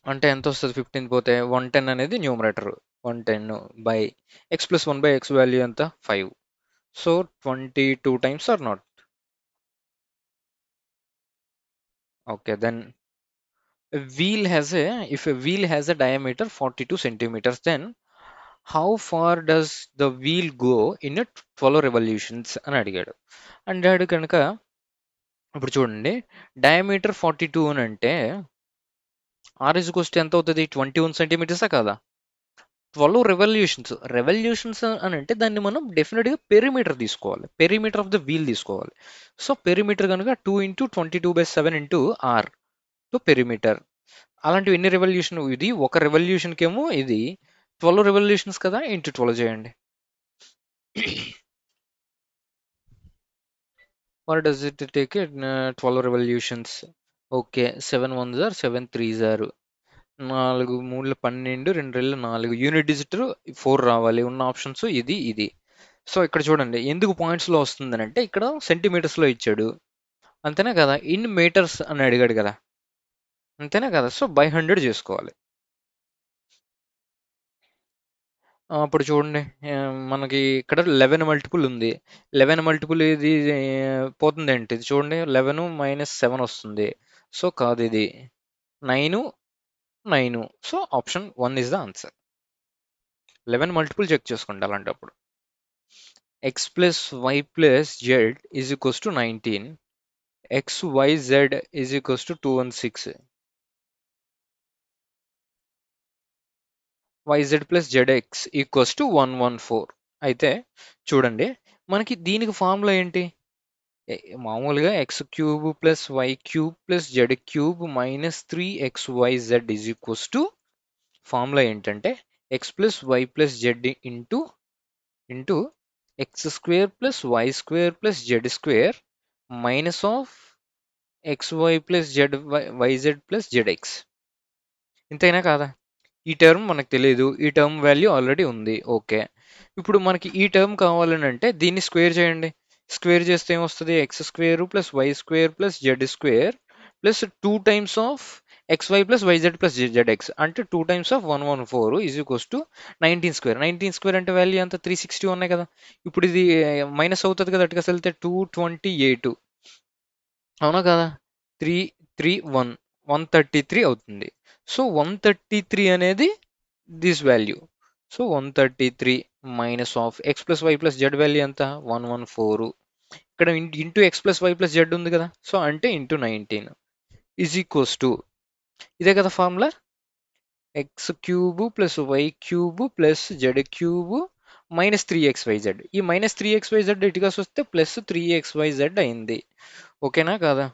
అంటే ఎంత వస్తుంది? 15 పోతే 110 అనేది numerator. 110 by x plus 1/x value ఎంత? 5. So 22 times or not? Okay, then if a wheel has a diameter 42 centimeters, then how far does the wheel go in a 12 revolutions అని అడిగాడు. అడిగాడు కనుక ఇప్పుడు చూడండి, డయామీటర్ 42 అని అంటే ఆర్ ఇస్ ఈక్వల్స్ టు ఎంత అవుతుంది? 21 సెంటీమీటర్సా కాదా? 12 రెవల్యూషన్స్ అని అంటే దాన్ని మనం డెఫినెట్గా పెరిమీటర్ తీసుకోవాలి, పెరిమీటర్ ఆఫ్ ద వీల్ తీసుకోవాలి. సో పెరిమీటర్ కనుక 2 into 22/7 into r to perimeter. అలాంటివి ఎన్ని రెవల్యూషన్? ఇది ఒక రెవల్యూషన్కి ఏమో ఇది 12 రెవల్యూషన్స్ కదా, ఇంటూ 12 చేయండి. What does it take? 12 revolutions. Okay, 7 1s are 7 3s are 4 3 12 2 2 4 unit digit 4 రావాలి. ఉన్న ఆప్షన్స్ ఇది. సో ఇక్కడ చూడండి ఎందుకు పాయింట్స్లో వస్తుందని అంటే ఇక్కడ సెంటీమీటర్స్లో ఇచ్చాడు అంతేనా కదా, ఇన్ మీటర్స్ అని అడిగాడు కదా, అంతేనా కదా. సో బై 100 చేసుకోవాలి. అప్పుడు చూడండి మనకి ఇక్కడ 11 మల్టిపుల్ ఉంది. 11 మల్టిపుల్ ఇది పోతుంది ఏంటి ఇది చూడండి, 11 మైనస్ 7 వస్తుంది. సో కాదు ఇది 9 9. So option 1 is the answer. 11 multiple check చేసుకోండి అలాంటప్పుడు. x plus y plus z is equals to 19, xyz is equals to 216, yz plus zx equals to 114. అయితే చూడండి మనకి దీనికి ఫార్ములా ఏంటి, మామూలుగా x cube plus y cube plus z cube minus 3xyz is equals to, formula ఏంటంటే x plus y plus z into x square plus y square plus z square minus of xy plus z yz plus zx. ఇంతైనా కాదా, ఈ term మనకు తెలియదు, ఈ term value already ఉంది. Okay, ఇప్పుడు మనకి ఈ టర్మ్ కావాలని అంటే దీన్ని స్క్వేర్ చేయండి. స్క్వేర్ చేస్తే ఏమొస్తుంది, x square plus y square plus z square plus 2 times of xy plus yz plus zx అంటే 2 times of 114 is equals to 19 square. 19 square అంటే వాల్యూ అంతా 360 ఉన్నాయి కదా. ఇప్పుడు ఇది మైనస్ అవుతుంది కదా, అటుగా వెళ్తే 228 అవునా కదా, 3 3 1 133 అవుతుంది. సో 133 అనేది this value. So 133 minus of x plus y plus z value ఎంత 114, ఇక్కడ into x plus y plus z ఉంది కదా, సో అంటే ఇంటూ 19 ఈజ్ ఈక్వల్స్ టు, ఇదే కదా formula, x cube plus y cube plus z cube minus 3xyz. ఈ minus 3xyz ఇటుగా వస్తే ప్లస్ 3xyz అయింది. ఓకేనా కాదా.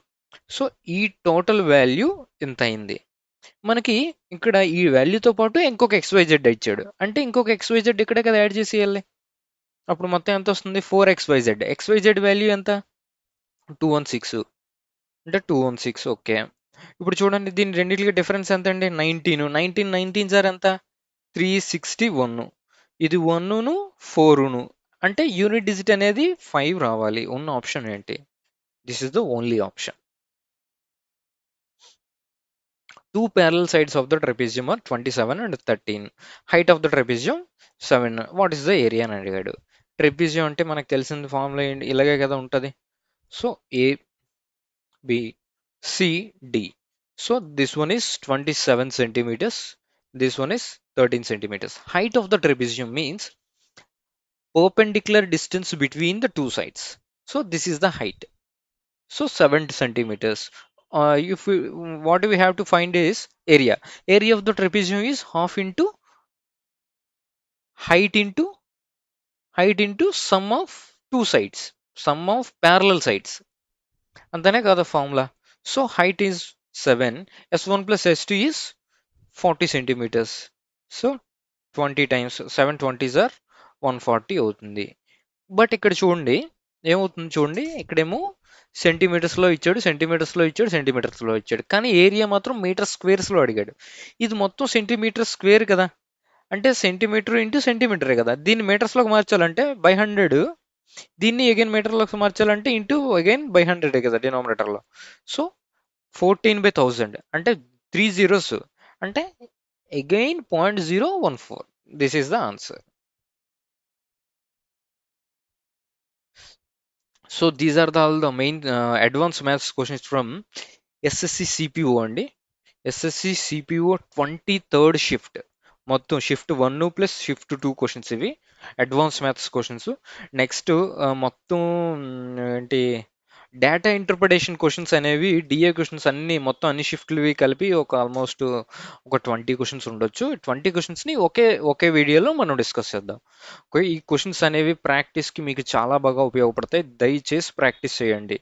సో ఈ టోటల్ వాల్యూ ఎంత అయింది మనకి. ఇక్కడ ఈ వాల్యూతో పాటు ఇంకొక XYZ ఇచ్చాడు అంటే ఇంకొక XYZ ఇక్కడే కదా యాడ్ చేసేయాలి. అప్పుడు మొత్తం ఎంత వస్తుంది 4xyz. XYZ వాల్యూ ఎంత 216 అంటే 216. ఓకే, ఇప్పుడు చూడండి దీని రెండింటికి డిఫరెన్స్ ఎంత అండి 19 19 19 సార్ ఎంత 361. ఇది 1ను 4ను అంటే యూనిట్ డిజిట్ అనేది 5 రావాలి. ఉన్న ఆప్షన్ ఏంటి, this is the only option. Two parallel sides of the trapezium are 27 and 13. Height of the trapezium 7. What is the area అని అడిగాడు. ట్రెపిజియం అంటే మనకు తెలిసిన ఫార్ములా ఏంటి, ఇలాగే కదా ఉంటుంది. So A B C D. So this one is 27 centimeters, this one is 13 centimeters. Height of the trapezium means perpendicular distance between the two sides. So this is the height. So 7 centimeters. If we, what we have to find is area. Area of the trapezium is half into height into sum of two sides, sum of parallel sides. అంతనే కదా formula. So height is 7, s1 plus s2 is 40 centimeters. So 20 times 7 20s are 140 అవుతుంది. But ఇక్కడ చూడండి ఏమవుతుంది చూడండి, ఇక్కడేమో సెంటీమీటర్స్లో ఇచ్చాడు, సెంటీమీటర్స్లో ఇచ్చాడు, సెంటీమీటర్స్లో ఇచ్చాడు, కానీ ఏరియా మాత్రం మీటర్ స్క్వేర్స్లో అడిగాడు. ఇది మొత్తం సెంటీమీటర్ స్క్వేర్ కదా, అంటే సెంటీమీటర్ ఇంటూ సెంటీమీటరే కదా. దీన్ని మీటర్స్లోకి మార్చాలంటే బై 100, దీన్ని అగైన్ మీటర్లోకి మార్చాలంటే ఇంటూ అగైన్ బై 100 కదా డినామినేటర్లో. సో 14/1000 అంటే 3 zeros అంటే again 0.014. This is the answer. So these are all the main advance maths questions from SSC CPO అండి. SSC CPO 23rd shift. మొత్తం షిఫ్ట్ 1 ప్లస్ షిఫ్ట్ 2 క్వశ్చన్స్ ఇవి advance maths questions. Next మొత్తం ఏంటి data interpretation questions అనేవి DA questions అన్ని మొత్తం అన్ని షిఫ్ట్లువి కలిపి ఒక ఆల్మోస్ట్ ఒక 20 క్వశ్చన్స్ ఉండొచ్చు. 20 క్వశ్చన్స్ని ఒకే వీడియోలో మనం డిస్కస్ చేద్దాం. ఓకే, ఈ క్వశ్చన్స్ అనేవి ప్రాక్టీస్కి మీకు చాలా బాగా ఉపయోగపడతాయి. దయచేసి ప్రాక్టీస్ చేయండి.